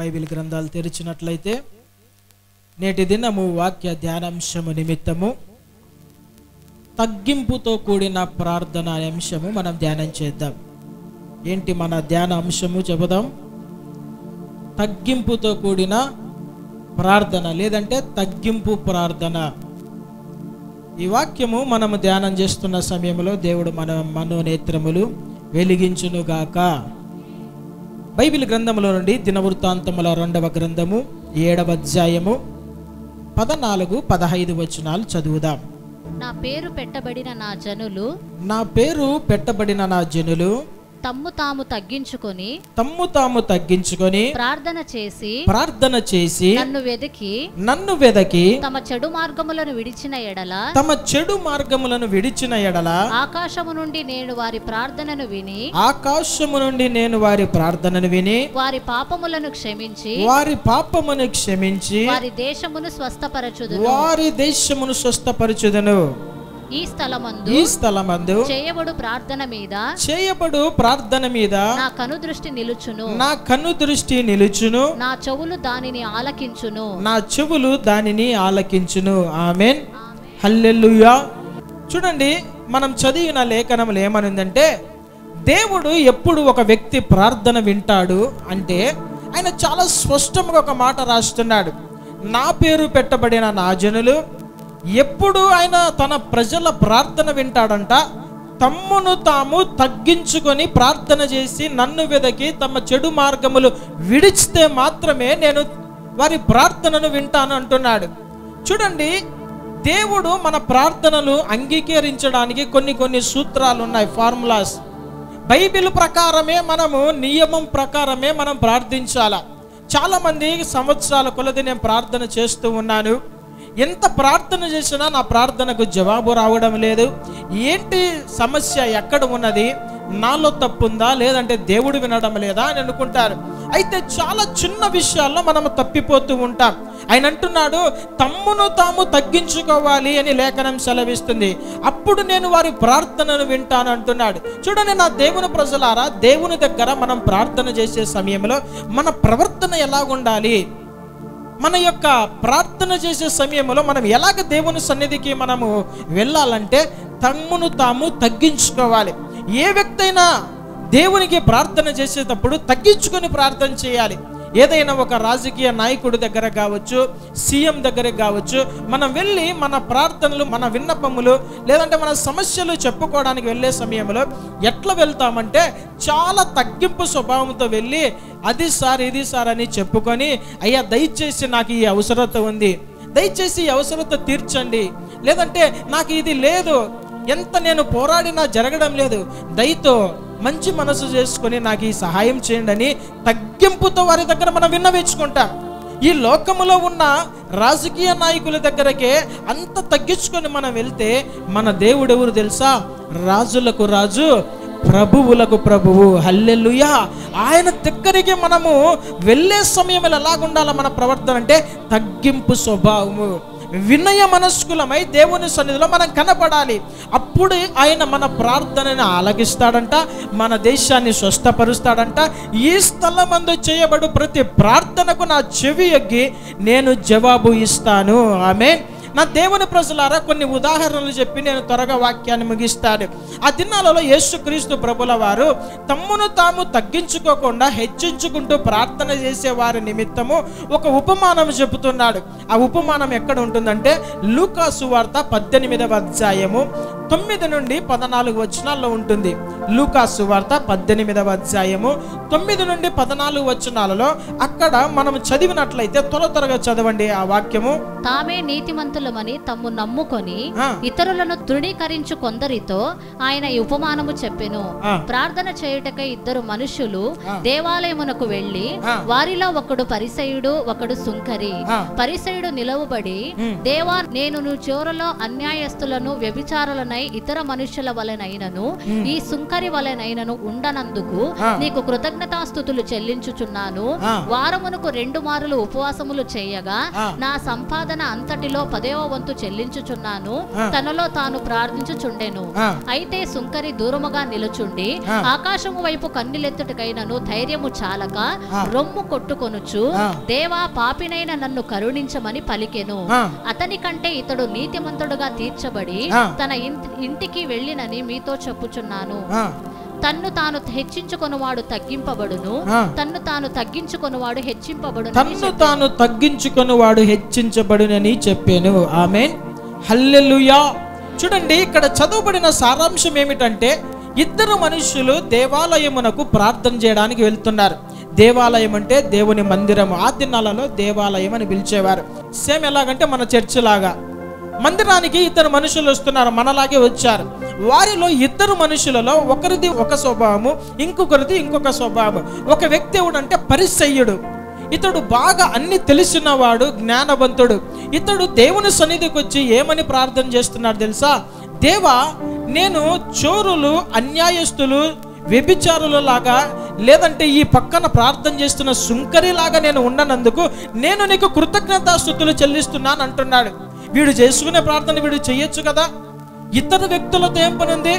Bible గ్రంథాలు తెరిచినట్లయితే నేటి దినము వాక్య ధ్యానాంశము నిమిత్తము తగ్గింపుతో కూడిన ప్రార్థన అనే అంశము మనం ధ్యానం చేద్దాం. ఏంటి మన ధ్యాన అంశము చెబుదాం? తగ్గింపుతో కూడిన ప్రార్థన, లేదంటే తగ్గింపు ప్రార్థన. ఈ వాక్యము మనము ధ్యానం చేస్తున్న సమయంలో దేవుడు మన మనోనేత్రములు వెలిగించునుగాక. బైబిల్ గ్రంథములో నుండి దినవృత్తాంతముల 2వ గ్రంథము 7వ అధ్యాయము 14-15 వచనాలు చదువుదాం. నా పేరు పెట్టబడిన నా జనులు తమ్ము తాము తగ్గించుకొని ప్రార్థన చేసి నన్ను వెదకి తమ చెడు మార్గములను విడిచిన ఎడల ఆకాశము నుండి నేను వారి ప్రార్థనను విని వారి పాపములను క్షమించి వారి దేశమును స్వస్థపరచుదును. ఈ స్థలమందు చేయబడు ప్రార్థన మీద నా కనుదృష్టి నిలుచును. నా చెవులు దానిని ఆలకించును. ఆమేన్, హల్లెలూయా. చూడండి, మనం చదివిన లేఖనములు ఏమనుందంటే, దేవుడు ఎప్పుడు ఒక వ్యక్తి ప్రార్థన వింటాడు అంటే ఆయన చాలా స్పష్టంగా ఒక మాట రాస్తున్నాడు. నా పేరు పెట్టబడిన నా జనులు, ఎప్పుడు ఆయన తన ప్రజల ప్రార్థన వింటాడంట, తమ్మును తాము తగ్గించుకొని ప్రార్థన చేసి నన్ను వెదకి తమ చెడు మార్గములు విడిచితే మాత్రమే నేను వారి ప్రార్థనను వింటాను అంటున్నాడు. చూడండి, దేవుడు మన ప్రార్థనలు అంగీకరించడానికి కొన్ని సూత్రాలు ఉన్నాయి, ఫార్ములాస్. బైబిల్ ప్రకారమే మనము, నియమం ప్రకారమే మనం ప్రార్థించాలా. చాలామంది సంవత్సరాల కొలది నేను ప్రార్థన చేస్తూ ఉన్నాను, ఎంత ప్రార్థన చేసినా నా ప్రార్థనకు జవాబు రావడం లేదు. ఏంటి సమస్య, ఎక్కడ ఉన్నది, నాలో తప్పుందా, లేదంటే దేవుడు వినడం లేదా అని అనుకుంటారు. అయితే చాలా చిన్న విషయాల్లో మనము తప్పిపోతూ ఉంటాం. ఆయన అంటున్నాడు, తమ్మును తాము తగ్గించుకోవాలి అని లేఖనం సెలవిస్తుంది, అప్పుడు నేను వారి ప్రార్థనను వింటాను అంటున్నాడు. చూడండి నా దేవుని ప్రజలారా, దేవుని దగ్గర మనం ప్రార్థన చేసే సమయంలో మన ప్రవర్తన ఎలా ఉండాలి, మన యొక్క ప్రార్థన చేసే సమయంలో మనం ఎలాగ దేవుని సన్నిధికి మనము వెళ్ళాలంటే తమ్మును తాము తగ్గించుకోవాలి. ఏ వ్యక్తి అయినా దేవునికి ప్రార్థన చేసేటప్పుడు తగ్గించుకొని ప్రార్థన చేయాలి. ఏదైనా ఒక రాజకీయ నాయకుడి దగ్గర కావచ్చు, సీఎం దగ్గర కావచ్చు, మనం వెళ్ళి మన ప్రార్థనలు, మన విన్నపములు, లేదంటే మన సమస్యలు చెప్పుకోవడానికి వెళ్ళే సమయంలో ఎట్లా వెళ్తామంటే చాలా తగ్గింపు స్వభావంతో వెళ్ళి అది సార్ ఇది సార్ అని చెప్పుకొని, అయ్యా దయచేసి నాకు ఈ అవసరత ఉంది, దయచేసి ఈ అవసరత తీర్చండి, లేదంటే నాకు ఇది లేదు, ఎంత నేను పోరాడినా జరగడం లేదు, దయతో మంచి మనసు చేసుకొని నాకు ఈ సహాయం చేయండి అని తగ్గింపుతో వారి దగ్గర మనం విన్నవించుకుంటాం. ఈ లోకములో ఉన్న రాజకీయ నాయకుల దగ్గరకే అంత తగ్గించుకొని మనం వెళ్తే మన దేవుడు ఎవరు తెలుసా? రాజులకు రాజు, ప్రభువులకు ప్రభువు. హల్లెలూయా. ఆయన దగ్గరికి మనము వెళ్ళే సమయంలో ఎలాగుండాల మన ప్రవర్తన అంటే తగ్గింపు స్వభావము, వినయ మనస్కులమై దేవుని సన్నిధిలో మనం కనపడాలి. అప్పుడు ఆయన మన ప్రార్థనని ఆలకిస్తాడంట, మన దేశాన్ని స్వస్థపరుస్తాడంట. ఈ స్థలమందు చేయబడు ప్రతి ప్రార్థనకు నా చెవి ఎగ్గి నేను జవాబు ఇస్తాను. ఆమేన్. నా దేవుని ప్రజలారా, కొన్ని ఉదాహరణలు చెప్పి నేను త్వరగా వాక్యాన్ని ముగిస్తాను. ఆ దినాలలో యేసుక్రీస్తు ప్రభుల వారు తమ్మును తాము తగ్గించుకోకుండా హెచ్చించుకుంటూ ప్రార్థన చేసే వారి నిమిత్తము ఒక ఉపమానం చెబుతున్నాడు. ఆ ఉపమానం ఎక్కడ ఉంటుందంటే లూకా సువార్త 18వ అధ్యాయము 9-14 వచనాల్లో ఉంటుంది. లూకా సువార్త 18వ అధ్యాయము 9-14 వచనాలలో అక్కడ మనం చదివినట్లయితే త్వరగా చదవండి ఆ వాక్యము. తామే నీతిమంతులమని తమ్ము నమ్ముకొని ఇతరులను తృణీకరించు కొందరితో ఆయన ఈ ఉపమానము చెప్పెను. ప్రార్థన చేయుటకై 2 మనుషులు దేవాలయమునకు వెళ్లి వారిలో ఒకడు పరిసయుడు, ఒకడు సుంకరి. పరిసయుడు నిలవబడి, దేవా, నేను నీ చోరలో అన్యాయస్తులను, వ్యభిచారులను ఇతర మనుషుల వలెనైనను ఈ సుంకరి వలెనైనను ఉండనందుకు నీకు కృతజ్ఞతాస్తుతులు చెల్లించుచున్నాను. వారమునకు 2 మారులు ఉపవాసములు చేయగా నా సంపాదన అంతటిలో 10వ పదవ వంతు చెల్లించుచున్నాను తనలో తాను ప్రార్థించుచుండెను. అయితే సుంకరి దూరముగా నిలుచుండి ఆకాశము వైపు కన్నులెత్తుటకైనను ధైర్యము చాలక రొమ్ము కొట్టుకొనుచు, దేవా పాపినైన నన్ను కరుణించమని పలికెను. అతని కంటే ఇతడు నీతిమంతుడుగా తీర్చబడి తన ఇంటికి వెళ్ళినని మీతో చెప్పుచున్నాను. తన్ను తాను హెచ్చించుకొనువాడు తగ్గింపబడును, తన్ను తాను తగ్గించుకొనువాడు హెచ్చింపబడును. తన్ను తాను తగ్గించుకొనువాడు హెచ్చించబడునని చెప్పాను. ఆమేన్, హల్లెలూయా. చూడండి, ఇక్కడ చదవబడిన సారాంశం ఏమిటంటే, ఇద్దరు మనుషులు దేవాలయమునకు ప్రార్థన చేయడానికి వెళ్తున్నారు. దేవాలయం అంటే దేవుని మందిరము. ఆ దినాలలో దేవాలయం అని పిలిచేవారు. సేమ్ ఎలాగంటే మన చర్చ్ లాగా మందిరానికి ఇద్దరు మనుషులు వస్తున్నారు, మనలాగే వచ్చారు. వారిలో ఇద్దరు మనుషులలో ఒకరిది ఒక స్వభావము, ఇంకొకరిది ఇంకొక స్వభావం. ఒక వ్యక్తి ఎవడంటే పరిసయ్యుడు. ఇతడు బాగా అన్ని తెలిసినవాడు, జ్ఞానవంతుడు. ఇతడు దేవుని సన్నిధికి వచ్చి ఏమని ప్రార్థన చేస్తున్నాడు తెలుసా? దేవా, నేను చోరులు, అన్యాయస్తులు, వ్యభిచారుల లాగా, లేదంటే ఈ పక్కన ప్రార్థన చేస్తున్న సుంకరిలాగా నేను ఉన్ననందుకు నేను నీకు కృతజ్ఞతాస్తుతులు చెల్లిస్తున్నాను అంటున్నాడు. వీడు చేసుకునే ప్రార్థన వీడు చెయ్యొచ్చు కదా. ఇతర వ్యక్తులతో ఏం పని ఉంది?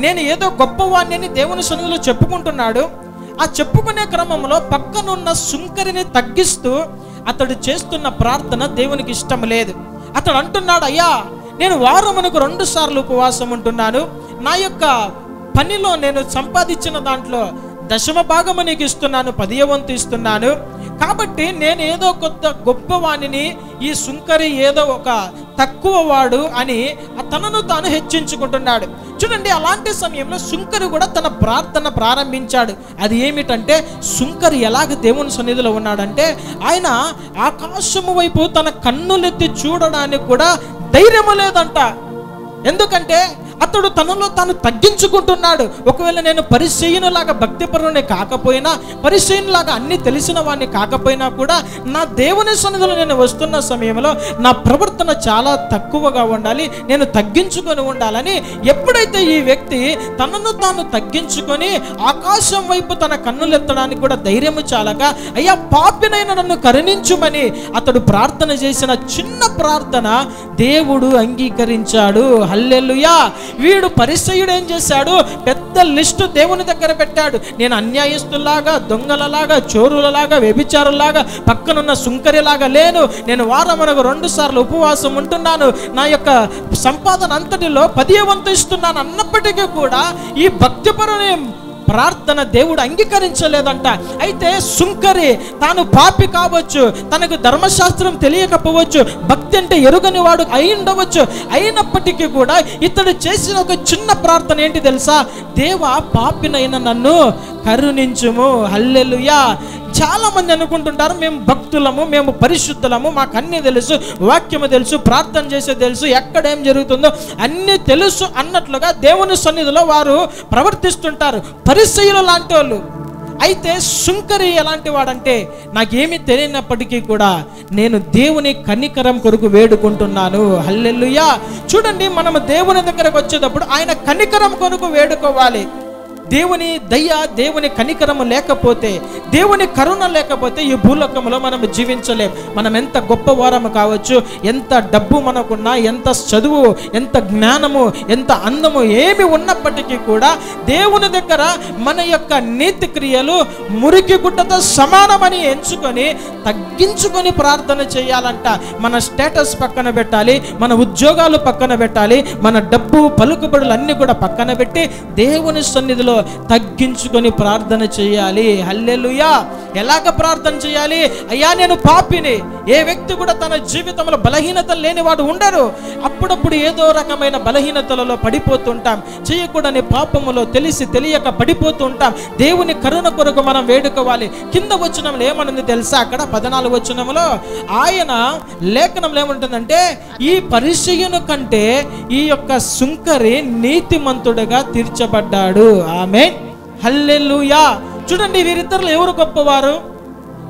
నేను ఏదో గొప్పవాణ్ణి దేవుని సన్నిధిలో చెప్పుకుంటున్నాడు. ఆ చెప్పుకునే క్రమంలో పక్కనున్న సుంకరిని తగ్గిస్తూ అతడు చేస్తున్న ప్రార్థన దేవునికి ఇష్టం లేదు. అతడు అంటున్నాడు, అయ్యా, నేను వారమునకు 2 సార్లు ఉపవాసం ఉంటున్నాను. నా యొక్క పనిలో నేను సంపాదించిన దాంట్లో దశమ భాగము నీకు ఇస్తున్నాను, 10వ వంతు ఇస్తున్నాను. కాబట్టి నేను ఏదో గొప్పవాణిని, ఈ సుంకరి ఏదో ఒక తక్కువ వాడు అని తనను తాను హెచ్చించుకుంటున్నాడు. చూడండి, అలాంటి సమయంలో సుంకరి కూడా తన ప్రార్థన ప్రారంభించాడు. అది ఏమిటంటే, సుంకరి ఎలాగ దేవుని సన్నిధిలో ఉన్నాడంటే, ఆయన ఆకాశము వైపు తన కన్నులెత్తి చూడడానికి కూడా ధైర్యము లేదంట. ఎందుకంటే అతడు తనలో తాను తగ్గించుకుంటున్నాడు. ఒకవేళ నేను పరిచయునిలాగా భక్తిపరుని కాకపోయినా, పరిచయునిలాగా అన్ని తెలిసిన వాడిని కాకపోయినా కూడా, నా దేవుని సన్నిధిలో నేను వస్తున్న సమయంలో నా ప్రవర్తన చాలా తక్కువగా ఉండాలి, నేను తగ్గించుకొని ఉండాలని ఎప్పుడైతే ఈ వ్యక్తి తనను తాను తగ్గించుకొని ఆకాశం వైపు తన కన్నులెత్తడానికి కూడా ధైర్యము చాలక, అయ్యా పాపినైన నన్ను కరుణించుమని అతడు ప్రార్థన చేసిన చిన్న ప్రార్థన దేవుడు అంగీకరించాడు. హల్లెలూయా. వీడు పరిసయ్యుడు ఏం చేశాడు? పెద్ద లిస్టు దేవుని దగ్గర పెట్టాడు. నేను అన్యాయస్తులాగా, దొంగలలాగా, చోరులలాగా, వ్యభిచారులాగా, పక్కనున్న సుంకరిలాగా లేను. నేను వారమునకు 2 సార్లు ఉపవాసం ఉంటున్నాను. నా యొక్క సంపాదన అంతటిలో 10వ వంతు ఇస్తున్నాను అన్నప్పటికీ కూడా ఈ భక్తిపరుని ప్రార్థన దేవుడు అంగీకరించలేదంట. అయితే సుంకరి తాను పాపి కావచ్చు, తనకు ధర్మశాస్త్రం తెలియకపోవచ్చు, భక్తి అంటే ఎరుగని వాడు అయి ఉండవచ్చు. అయినప్పటికీ కూడా ఇతడు చేసిన ఒక చిన్న ప్రార్థన ఏంటి తెలుసా? దేవా, పాపినైన నన్ను కరుణించుము. హల్లెలూయా. చాలా మంది అనుకుంటుంటారు, మేము భక్తులము, మేము పరిశుద్ధులము, మాకు అన్నీ తెలుసు, వాక్యము తెలుసు, ప్రార్థన చేసే తెలుసు, ఎక్కడేం జరుగుతుందో అన్నీ తెలుసు అన్నట్లుగా దేవుని సన్నిధిలో వారు ప్రవర్తిస్తుంటారు, పరిసయ్యులు లాంటి వాళ్ళు. అయితే సుంకరి ఎలాంటి వాడంటే, నాకేమీ తెలియనప్పటికీ కూడా నేను దేవుని కనికరం కొరకు వేడుకుంటున్నాను. హల్లెలూయా. చూడండి, మనము దేవుని దగ్గరకు వచ్చేటప్పుడు ఆయన కనికరం కొరకు వేడుకోవాలి. దేవుని దయ, దేవుని కనికరము లేకపోతే, దేవుని కరుణ లేకపోతే ఈ భూలోకంలో మనం జీవించలేం. మనం ఎంత గొప్పవారము కావచ్చు, ఎంత డబ్బు మనకున్నా, ఎంత చదువు, ఎంత జ్ఞానము, ఎంత అందము ఏమి ఉన్నప్పటికీ కూడా దేవుని దగ్గర మన యొక్క నీతి క్రియలు మురికి గుడ్డతో సమానమని ఎంచుకొని తగ్గించుకొని ప్రార్థన చేయాలంట. మన స్టేటస్ పక్కన పెట్టాలి, మన ఉద్యోగాలు పక్కన పెట్టాలి, మన డబ్బు పలుకుబడులు అన్నీ కూడా పక్కన పెట్టి దేవుని సన్నిధిలో తగ్గించుకొని ప్రార్థన చేయాలి. హల్లెలూయా. ఎలాగ ప్రార్థన చేయాలి? అయ్యా, నేను పాపిని. ఏ వ్యక్తి కూడా తన జీవితంలో బలహీనతలు లేనివాడు ఉండరు. అప్పుడప్పుడు ఏదో రకమైన బలహీనతలలో పడిపోతుంటాం, చేయకూడని పాపములో తెలిసి తెలియక పడిపోతూ ఉంటాం. దేవుని కరుణ కొరకు మనం వేడుకోవాలి. కింద వచనంలో ఏమనుంది తెలుసా? అక్కడ 14వ వచనంలో ఆయన లేఖనంలో ఏముంటుందంటే, ఈ పరిసయ్యుని కంటే ఈ యొక్క సుంకరి నీతిమంతుడుగా తీర్చబడ్డాడు. ఆమేన్, హల్లెలూయా. చూడండి, వీరిద్దరు ఎవరు గొప్పవారు?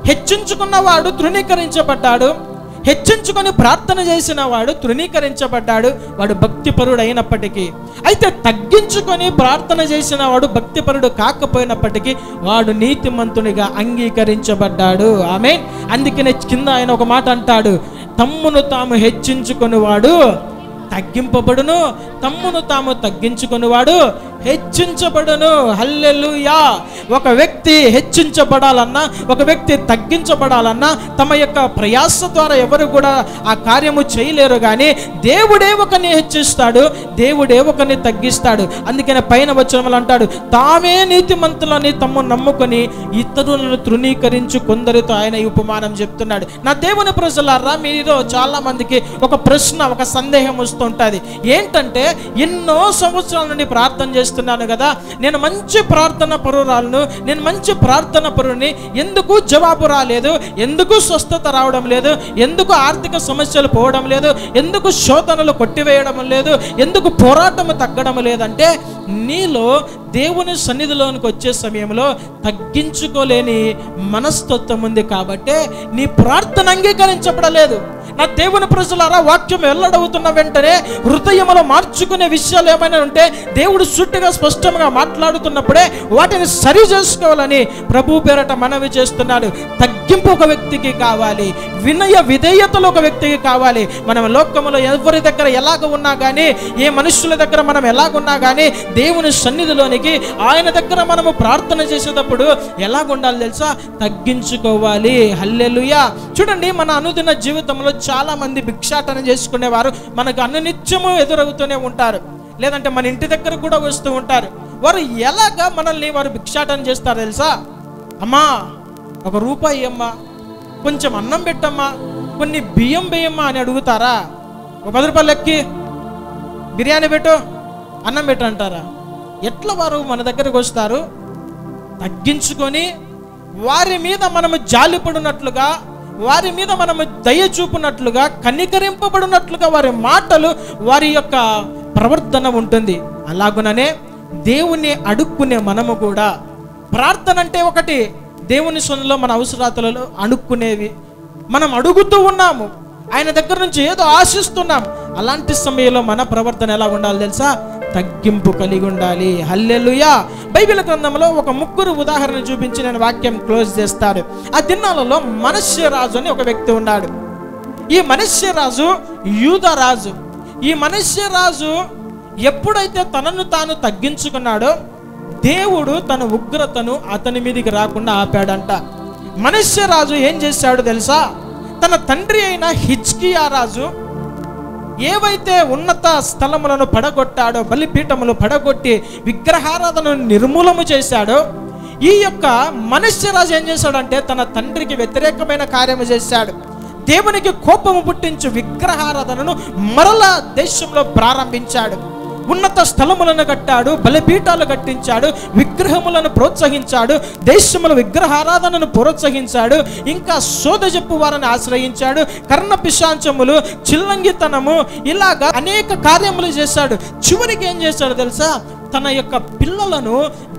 హెచ్చించుకున్నవాడు తృణీకరించబడ్డాడు, హెచ్చించుకొని ప్రార్థన చేసిన వాడు తృణీకరించబడ్డాడు. వాడు భక్తిపరుడు అయినప్పటికీ. అయితే తగ్గించుకొని ప్రార్థన చేసిన వాడు భక్తిపరుడు కాకపోయినప్పటికీ వాడు నీతిమంతునిగా అంగీకరించబడ్డాడు. ఆమేన్. అందుకనే కింద ఆయన ఒక మాట అంటాడు, తమ్మును తాము హెచ్చించుకొనివాడు తగ్గింపబడును, తమ్మును తాము తగ్గించుకొనివాడు హెచ్చించబడును. హల్లెలూయా. ఒక వ్యక్తి హెచ్చించబడాలన్నా, ఒక వ్యక్తి తగ్గించబడాలన్నా తమ యొక్క ప్రయాస ద్వారా ఎవరు కూడా ఆ కార్యము చేయలేరు. కానీ దేవుడే ఒకరిని హెచ్చిస్తాడు, దేవుడే ఒకరిని తగ్గిస్తాడు. అందుకని పైన వచనములు అంటాడు, తామే నీతిమంతులని తమ్ము నమ్ముకొని ఇతరులను తృణీకరించు కొందరితో ఆయన ఈ ఉపమానం చెప్తున్నాడు. నా దేవుని ప్రజలారా, మీరు చాలా మందికి ఒక ప్రశ్న, ఒక సందేహం వస్తుంటుంది. ఏంటంటే, ఎన్నో సంవత్సరాల నుండి ప్రార్థన చేస్తున్నాను కదా, నేను మంచి ప్రార్థన పరురాలను, నేను మంచి ప్రార్థన పరుని, ఎందుకు జవాబు రాలేదు, ఎందుకు స్వస్థత రావడం లేదు, ఎందుకు ఆర్థిక సమస్యలు పోవడం లేదు, ఎందుకు శోధనలు కొట్టివేయడం లేదు, ఎందుకు పోరాటం తగ్గడం లేదంటే, నీలో దేవుని సన్నిధిలోనికి వచ్చే సమయంలో తగ్గించుకోలేని మనస్తత్వం ఉంది. కాబట్టి నీ ప్రార్థన అంగీకరించబడలేదు. నా దేవుని ప్రజలారా, వాక్యం వెల్లడవుతున్న వెంటనే హృదయంలో మార్చుకునే విషయాలు ఏమైనా ఉంటే దేవుడు సుట్టిగా స్పష్టంగా మాట్లాడుతున్నప్పుడే వాటిని సరి చేసుకోవాలని ప్రభు పేరట మనవి చేస్తున్నాడు. తగ్గింపు ఒక వ్యక్తికి కావాలి, వినయ విధేయతలు ఒక వ్యక్తికి కావాలి. మనం లోకములో ఎవరి దగ్గర ఎలాగ ఉన్నా కానీ, ఏ మనుషుల దగ్గర మనం ఎలాగున్నా కానీ, దేవుని సన్నిధిలోనికి ఆయన దగ్గర మనము ప్రార్థన చేసేటప్పుడు ఎలాగుండాలి తెలుసా? తగ్గించుకోవాలి. హల్లెలూయా. చూడండి, మన అనుదిన జీవితంలో చాలా మంది భిక్షాటన చేసుకునేవారు మనకు అనునిత్యము ఎదురవుతూనే ఉంటారు, లేదంటే మన ఇంటి దగ్గర కూడా వస్తూ ఉంటారు. వారు ఎలాగా మనల్ని వారు భిక్షాటన చేస్తారు తెలుసా? అమ్మా, ఒక రూపాయి అమ్మా, కొంచెం అన్నం పెట్టమ్మా, కొన్ని బియ్యం వేయమ్మా అని అడుగుతారా? ఒక 10 రూపాయలు ఎక్కి బిర్యానీ పెట్టు, అన్నం పెట్టు అంటారా? ఎట్లా వారు మన దగ్గరకు వస్తారు? తగ్గించుకొని వారి మీద మనము జాలిపడినట్లుగా, వారి మీద మనము దయ చూపునట్లుగా, కనికరింపబడినట్లుగా వారి మాటలు, వారి యొక్క ప్రవర్తన ఉంటుంది. అలాగుననే దేవుని అడుక్కునే మనము కూడా, ప్రార్థన అంటే ఒకటి, దేవుని సొంతలో మన అవసరాలలో అడుక్కునేవి. మనం అడుగుతూ ఉన్నాము, ఆయన దగ్గర నుంచి ఏదో ఆశిస్తున్నాం. అలాంటి సమయంలో మన ప్రవర్తన ఎలా ఉండాలి తెలుసా? తగ్గింపు కలిగి ఉండాలి. హల్లెలూయా. బైబిల్ గ్రంథంలో ఒక 3 ఉదాహరణ చూపించి నేను వాక్యం క్లోజ్ చేస్తాను. ఆ దినాలలో మనష్య రాజు అని ఒక వ్యక్తి ఉన్నాడు. ఈ మనష్య రాజు యూదా రాజు. ఈ మనష్య రాజు ఎప్పుడైతే తనను తాను తగ్గించుకున్నాడో దేవుడు తన ఉగ్రతను అతని మీదికి రాకుండా ఆపాడంట. మనష్య రాజు ఏం చేశాడు తెలుసా? తన తండ్రి అయిన హిజ్కియా రాజు ఏవైతే ఉన్నత స్థలములను పడగొట్టాడో, బలిపీఠములు పడగొట్టి విగ్రహారాధనను నిర్మూలము చేశాడో, ఈ యొక్క మనష్య రాజు ఏం చేశాడంటే తన తండ్రికి వ్యతిరేకమైన కార్యము చేశాడు. దేవునికి కోపము పుట్టించు విగ్రహారాధనను మరలా దేశంలో ప్రారంభించాడు. ఉన్నత స్థలములను కట్టాడు, బలిపీఠాలు కట్టించాడు, విగ్రహములను ప్రోత్సహించాడు, దేశముల విగ్రహారాధనను ప్రోత్సహించాడు. ఇంకా సోద చెప్పు వారిని ఆశ్రయించాడు, కర్ణ పిశాచములు, చిల్లంగితనము, ఇలాగా అనేక కార్యములు చేశాడు. చివరికి ఏం చేశాడు తెలుసా? తన యొక్క పిల్లలను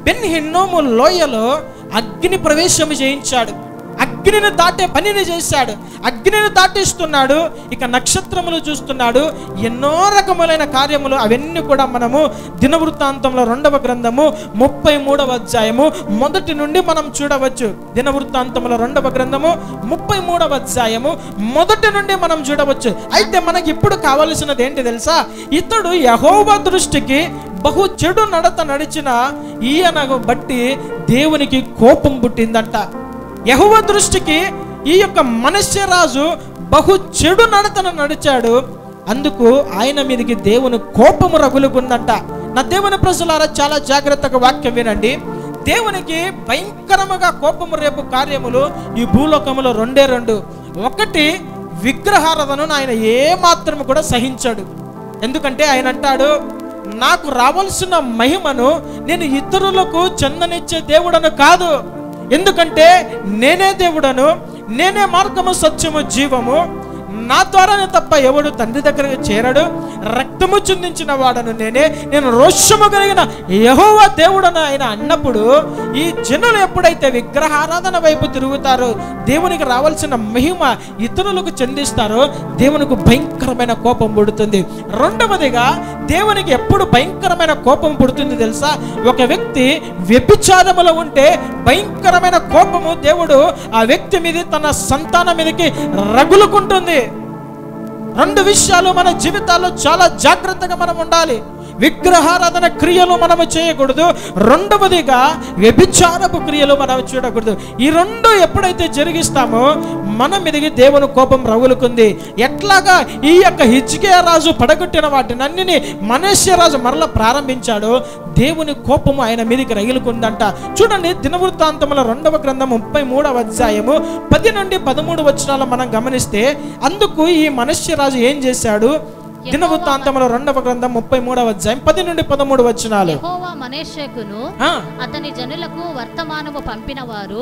బెన్ హిన్నోము లోయలో అగ్ని ప్రవేశము చేయించాడు. అగ్నిని దాటే పనిని చేశాడు. అగ్నిని దాటిస్తున్నాడు. ఇక నక్షత్రములు చూస్తున్నాడు. ఎన్నో రకములైన కార్యములు, అవన్నీ కూడా మనము దినవృత్తాంతంలో 2వ గ్రంథము 33వ అధ్యాయము 1 నుండి మనం చూడవచ్చు. దినవృత్తాంతంలో 2వ గ్రంథము 33వ అధ్యాయము 1 నుండి మనం చూడవచ్చు. అయితే మనకి ఇప్పుడు కావలసినది ఏంటి తెలుసా? ఇతడు యెహోవా దృష్టికి బహు చెడు నడత నడిచిన ఈయనను బట్టి దేవునికి కోపం పుట్టిందంట. యెహోవా దృష్టికి ఈ యొక్క మనష్య రాజు బహు చెడు నడతను నడిచాడు. అందుకు ఆయన మీదకి దేవుని కోపము రగులుకుందంట. నా దేవుని ప్రజలారా, చాలా జాగ్రత్తగా వాక్యం వినండి. దేవునికి భయంకరముగా కోపము రేపు కార్యములు ఈ భూలోకములో 2. ఒకటి, విగ్రహారాధనను ఆయన ఏమాత్రము కూడా సహించాడు. ఎందుకంటే ఆయన అంటాడు, నాకు రావాల్సిన మహిమను నేను ఇతరులకు చెందనిచ్చే దేవుడను కాదు. ఎందుకంటే నేనే దేవుడను, నేనే మార్గము, సత్యము, జీవము, నా ద్వారానే తప్ప ఎవడు తండ్రి దగ్గరకు చేరడు. రక్తము చిందించిన వాడను నేనే, నేను రోషము కలిగిన యెహోవా దేవుడను ఆయన అన్నప్పుడు, ఈ జనులు ఎప్పుడైతే విగ్రహారాధన వైపు తిరుగుతారో, దేవునికి రావాల్సిన మహిమ ఇతరులకు చెందిస్తారో, దేవునికి భయంకరమైన కోపం పుడుతుంది. 2వదిగా, దేవునికి ఎప్పుడు భయంకరమైన కోపం పుడుతుంది తెలుసా? ఒక వ్యక్తి వ్యభిచారములో ఉంటే భయంకరమైన కోపము దేవుడు ఆ వ్యక్తి మీద, తన సంతానం మీదకి రగులుకుంటుంది. రెండు విషయాలు మన జీవితాల్లో చాలా జాగ్రత్తగా మనం ఉండాలి. విగ్రహారాధన క్రియలు మనము చేయకూడదు, రెండవదిగా వ్యభిచారపు క్రియలు మనం చూడకూడదు. ఈ రెండు ఎప్పుడైతే జరిగిస్తామో మన మీదకి దేవుని కోపం రగులుకుంది. ఎట్లాగా ఈ యొక్క హిజ్కియా రాజు పడగొట్టిన వాటినన్నిని మనష్య రాజు మరలా ప్రారంభించాడో దేవుని కోపము ఆయన మీదకి రగులుకుందంట. చూడండి, దినవృత్తాంతముల 2వ గ్రంథం 33వ అధ్యాయము 10 నుండి 13 వచనాలు మనం గమనిస్తే, అందుకు ఈ మనష్య రాజు ఏం చేశాడు? దినవృత్తాంతముల 2వ గ్రంథం 33వ అధ్యాయం 10 నుండి 13 వచనాలు. యెహోవా మనష్షెకును అతని జనులకు వర్తమానము పంపిన వారు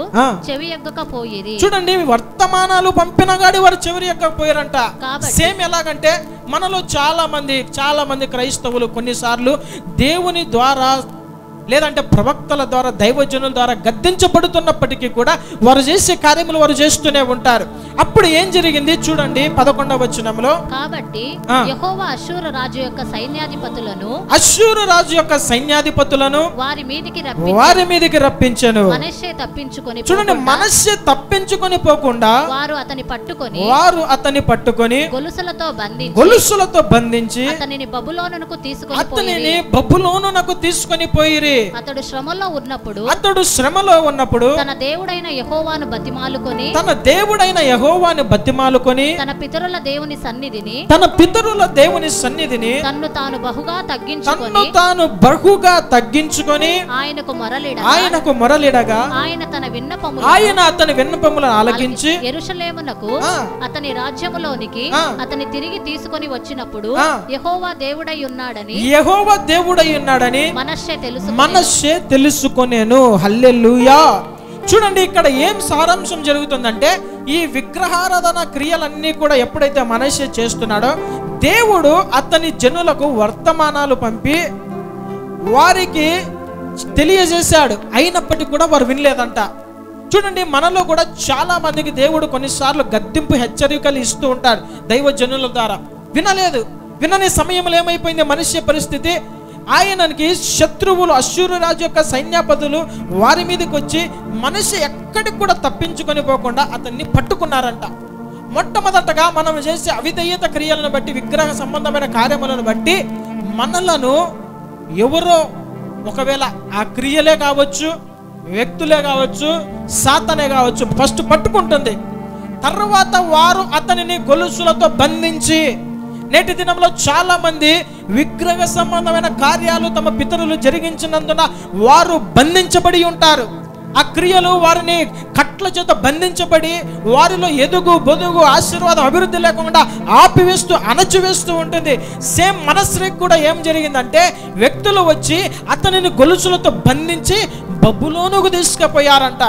చెవి ఎక్కకపోయిరి. చూడండి, వర్తమానాలు పంపిన గాడి వారు చెవి ఎక్కకపోయారంట. సేమ్ ఎలాగంటే మనలో చాలా మంది క్రైస్తవులు కొన్నిసార్లు దేవుని ద్వారా లేదంటే ప్రవక్తల ద్వారా, దైవజనుల ద్వారా గద్దించబడుతున్నప్పటికీ కూడా వారు చేసే కార్యములు వారు చేస్తూనే ఉంటారు. అప్పుడు ఏం జరిగింది చూడండి 11వ వచనంలో, కాబట్టి యెహోవా అష్షూరు రాజు యొక్క సైన్యాధిపతులను వారి మీదికి రప్పించెను. మనష్షే తప్పించుకొని, చూడండి, మనష్షే తప్పించుకొని పోకుండా వారు అతని పట్టుకొని గొలుసులతో బంధించి అతనిని బబులోనునకు తీసుకొని పోయిరి. అతడు శ్రమలో ఉన్నప్పుడు తన దేవుడైన యెహోవాను బతిమాలుకొని తన పితరుల దేవుని సన్నిధిని తన్ను తాను బహుగా తగ్గించుకొని ఆయనకు మొరలిడగా ఆయన అతని విన్నపములను ఆలకించి యెరూషలేమునకు అతని రాజ్యములోనికి అతని తిరిగి తీసుకొని వచ్చినప్పుడు యెహోవా దేవుడై ఉన్నాడని మనష్షే తెలుసుకొనేను. హల్లెలూయా. చూడండి, ఇక్కడ ఏం సారాంశం జరుగుతుందంటే, ఈ విగ్రహారాధన క్రియలన్నీ కూడా ఎప్పుడైతే మనష్షే చేస్తున్నాడో దేవుడు అతని జనులకు వర్తమానాలు పంపి వారికి తెలియజేశాడు. అయినప్పటికీ కూడా వారు వినలేదంట. చూడండి, మనలో కూడా చాలా మందికి దేవుడు కొన్నిసార్లు గద్దింపు హెచ్చరికలు ఇస్తూ ఉంటాడు దైవజనుల ద్వారా. వినని సమయంలో ఏమైపోయింది మనిషి పరిస్థితి? ఆయనకి శత్రువులు అష్షూరు రాజు యొక్క సైన్యాపతులు వారి మీదకి వచ్చి మనిషి ఎక్కడికి కూడా తప్పించుకొని పోకుండా అతన్ని పట్టుకున్నారంట. మొట్టమొదటగా మనం చేసే అవిధేయత క్రియలను బట్టి, విగ్రహ సంబంధమైన కార్యములను బట్టి మనలను ఎవరో, ఒకవేళ ఆ క్రియలే కావచ్చు, వ్యక్తులే కావచ్చు, సాతానే కావచ్చు, ఫస్ట్ పట్టుకుంటుంది. తర్వాత వారు అతనిని గొలుసులతో బంధించి, నేటి దినంలో చాలా మంది విగ్రహ సంబంధమైన కార్యాలు తమ పితరులు జరిగించినందున వారు బంధించబడి ఉంటారు. ఆ క్రియలు వారిని కట్ల చేత బంధించబడి వారిలో ఎదుగు బొదుగు ఆశీర్వాదం అభివృద్ధి లేకుండా ఆపివేస్తూ అణచివేస్తూ ఉంటుంది. సేమ్ మన స్త్రీకి కూడా ఏం జరిగిందంటే, వ్యక్తులు వచ్చి అతనిని గొలుసులతో బంధించి బబులోనుకు తీసుకుపోయారంట.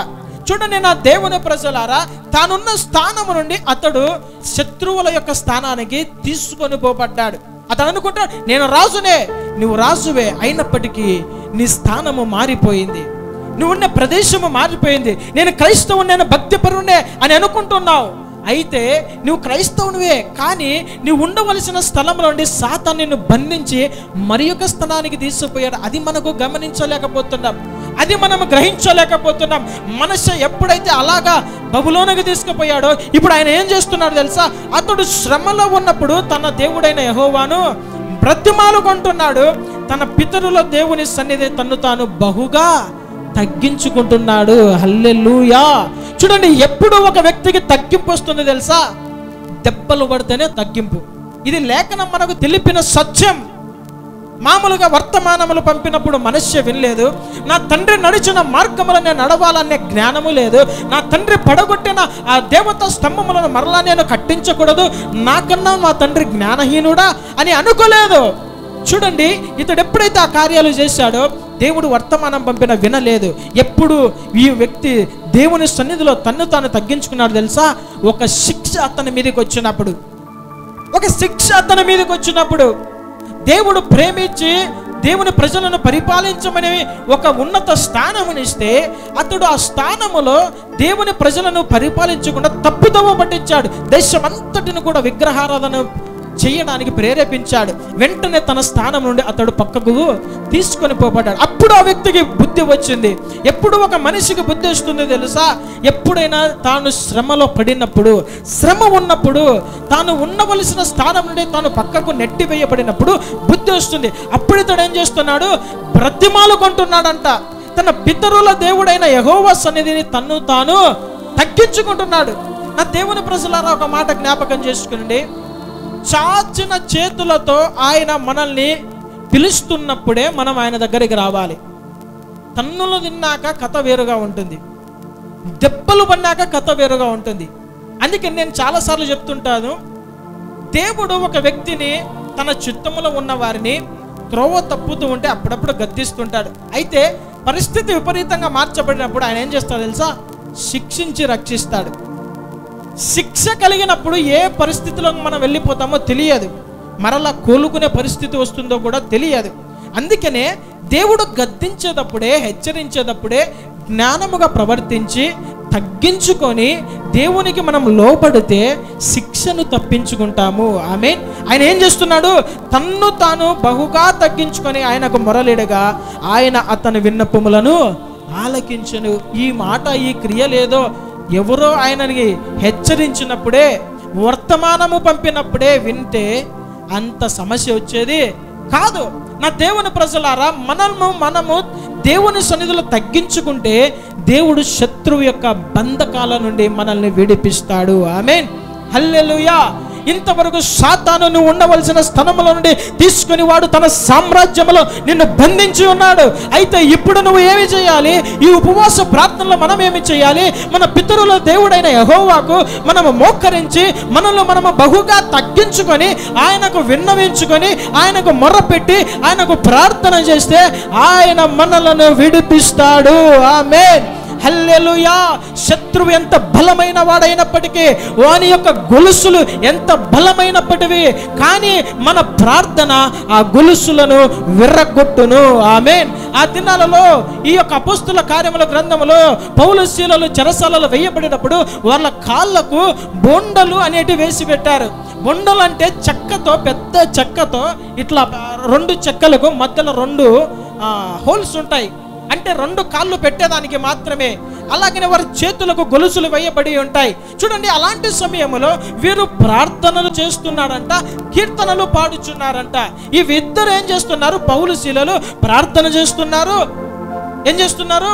చూడండి, నా దేవుని ప్రజలారా, తానున్న స్థానము నుండి అతడు శత్రువుల యొక్క స్థానానికి తీసుకొని పోబడ్డాడు. అతను అనుకుంటాడు, నేను రాజునే, నువ్వు రాజువే, అయినప్పటికీ నీ స్థానము మారిపోయింది, నువ్వున్న ప్రదేశము మారిపోయింది. నేను క్రైస్తవుని, నేను భక్తిపరునే అని అనుకుంటున్నావు. అయితే నువ్వు క్రైస్తవునివే, కానీ నువ్వు ఉండవలసిన స్థలంలో నుండి సాతాను నిన్ను బంధించి మరి ఒక స్థానానికి తీసుకుపోయాడు. అది మనకు గమనించలేకపోతున్నాం, అది మనం గ్రహించలేకపోతున్నాం. మనష్షే ఎప్పుడైతే అలాగా బబులోనుకు తీసుకుపోయాడో ఇప్పుడు ఆయన ఏం చేస్తున్నాడు తెలుసా? అతడు శ్రమలో ఉన్నప్పుడు తన దేవుడైన యెహోవాను బ్రతిమాలుకుంటున్నాడు. తన పితరుల దేవుని సన్నిధి తన్ను తాను బహుగా తగ్గించుకుంటున్నాడు. హల్లెలూయా. చూడండి, ఎప్పుడు ఒక వ్యక్తికి తగ్గింపు వస్తుంది తెలుసా? దెబ్బలు పడితేనే తగ్గింపు. ఇది లేఖనం మనకు తెలిపిన సత్యం. మామూలుగా వర్తమానములు పంపినప్పుడు మనష్షే వినలేదు. నా తండ్రి నడిచిన మార్గములను నేను నడవాలనే జ్ఞానము లేదు. నా తండ్రి పడగొట్టిన ఆ దేవతా స్తంభములను మరలా నేను కట్టించకూడదు, నాకన్నా మా తండ్రి జ్ఞానహీనుడా అని అనుకోలేదు. చూడండి, ఇతడు ఎప్పుడైతే ఆ కార్యాలు చేశాడో దేవుడు వర్తమానం పంపిన వినలేదు. ఎప్పుడు ఈ వ్యక్తి దేవుని సన్నిధిలో తన్ను తాను తగ్గించుకున్నాడు తెలుసా? ఒక శిక్ష అతని మీదకి వచ్చినప్పుడు దేవుడు ప్రేమించి దేవుని ప్రజలను పరిపాలించమని ఒక ఉన్నత స్థానమునిస్తే అతడు ఆ స్థానములో దేవుని ప్రజలను పరిపాలించకుండా తప్పుదోవ పట్టించాడు. దేశమంతటిని కూడా విగ్రహారాధన చేయడానికి ప్రేరేపించాడు. వెంటనే తన స్థానం నుండి అతడు పక్కకు తీసుకొని పోబడ్డాడు. అప్పుడు ఆ వ్యక్తికి బుద్ధి వచ్చింది. ఎప్పుడు ఒక మనిషికి బుద్ధి వస్తుంది తెలుసా? ఎప్పుడైనా తాను శ్రమలో పడినప్పుడు, శ్రమ ఉన్నప్పుడు, తాను ఉండవలసిన స్థానం నుండి తాను పక్కకు నెట్టివేయబడినప్పుడు బుద్ధి వస్తుంది. అప్పుడు ఇతడు ఏం చేస్తున్నాడు? బ్రతిమాలుకుంటున్నాడంట. తన పితరుల దేవుడైన యెహోవా సన్నిధిని తన్ను తాను తగ్గించుకుంటున్నాడు. నా దేవుని ప్రజలారా, ఒక మాట జ్ఞాపకం చేసుకునండి. చాచిన చేతులతో ఆయన మనల్ని పిలుస్తున్నప్పుడే మనం ఆయన దగ్గరికి రావాలి. తన్నులు తిన్నాక కథ వేరుగా ఉంటుంది, దెబ్బలు పడినాక కథ వేరుగా ఉంటుంది. అందుకే నేను చాలాసార్లు చెప్తుంటాను, దేవుడు ఒక వ్యక్తిని, తన చిత్తములో ఉన్న వారిని త్రోవ తప్పుతూ ఉంటే అప్పుడప్పుడు గద్దిస్తుంటాడు. అయితే పరిస్థితి విపరీతంగా మార్చబడినప్పుడు ఆయన ఏం చేస్తాడు తెలుసా? శిక్షించి రక్షిస్తాడు. శిక్ష కలిగినప్పుడు ఏ పరిస్థితిలో మనం వెళ్ళిపోతామో తెలియదు, మరలా కోలుకునే పరిస్థితి వస్తుందో కూడా తెలియదు. అందుకనే దేవుడు గద్దించేటప్పుడే, హెచ్చరించేటప్పుడే జ్ఞానముగా ప్రవర్తించి తగ్గించుకొని దేవునికి మనం లోపడితే శిక్షను తప్పించుకుంటాము. ఆమేన్. ఆయన ఏం చేస్తున్నాడు? తన్ను తాను బహుగా తగ్గించుకొని ఆయనకు మొరలిడగా ఆయన అతని విన్నపములను ఆలకించును. ఈ మాట, ఈ క్రియ లేదో ఎవరో ఆయనని హెచ్చరించినప్పుడే, వర్తమానము పంపినప్పుడే వింటే అంత సమస్య వచ్చేది కాదు. నా దేవుని ప్రజలారా, మనము దేవుని సన్నిధిలో తగ్గించుకుంటే దేవుడు శత్రువు యొక్క బంధకాల నుండి మనల్ని విడిపిస్తాడు. ఆమేన్. హల్లెలూయా. ఇంతవరకు సాతాను నువ్వు ఉండవలసిన స్థలంలో నుండి తీసుకుని వాడు తన సామ్రాజ్యంలో నిన్ను బంధించి ఉన్నాడు. అయితే ఇప్పుడు నువ్వు ఏమి చేయాలి? ఈ ఉపవాస ప్రార్థనలో మనం ఏమి చేయాలి? మన పితరుల దేవుడైన యెహోవాకు మనము మోకరించి మనము బహుగా తగ్గించుకొని ఆయనకు విన్నవించుకొని ఆయనకు మొర్రపెట్టి ఆయనకు ప్రార్థన చేస్తే ఆయన మనలను విడిపిస్తాడు. ఆమేన్. హల్లెలూయా. శత్రువు ఎంత బలమైన వాడైనప్పటికీ, వాని యొక్క గొలుసులు ఎంత బలమైనప్పటివి కానీ మన ప్రార్థన ఆ గొలుసులను విర్రగొట్టును. ఆమేన్. ఆ దినాలలో ఈ యొక్క అపోస్తుల కార్యముల గ్రంథములో పౌలు శీలలు చెరసాలలో వేయబడినప్పుడు వాళ్ళ కాళ్ళకు బొండలు అనేటివి వేసి పెట్టారు. బొండలు అంటే చెక్కతో, పెద్ద చెక్కతో, ఇట్లా 2 చెక్కలకు మధ్యలో 2 హోల్స్ ఉంటాయి. అంటే 2 కాళ్ళు పెట్టేదానికి మాత్రమే. అలాగనే వారి చేతులకు గొలుసులు వేయబడి ఉంటాయి. చూడండి, అలాంటి సమయంలో వీరు ప్రార్థనలు చేస్తున్నారంట, కీర్తనలు పాడుచున్నారంట. ఇద్దరు ఏం చేస్తున్నారు? పౌలు శీలలు ప్రార్థన చేస్తున్నారు, ఏం చేస్తున్నారు?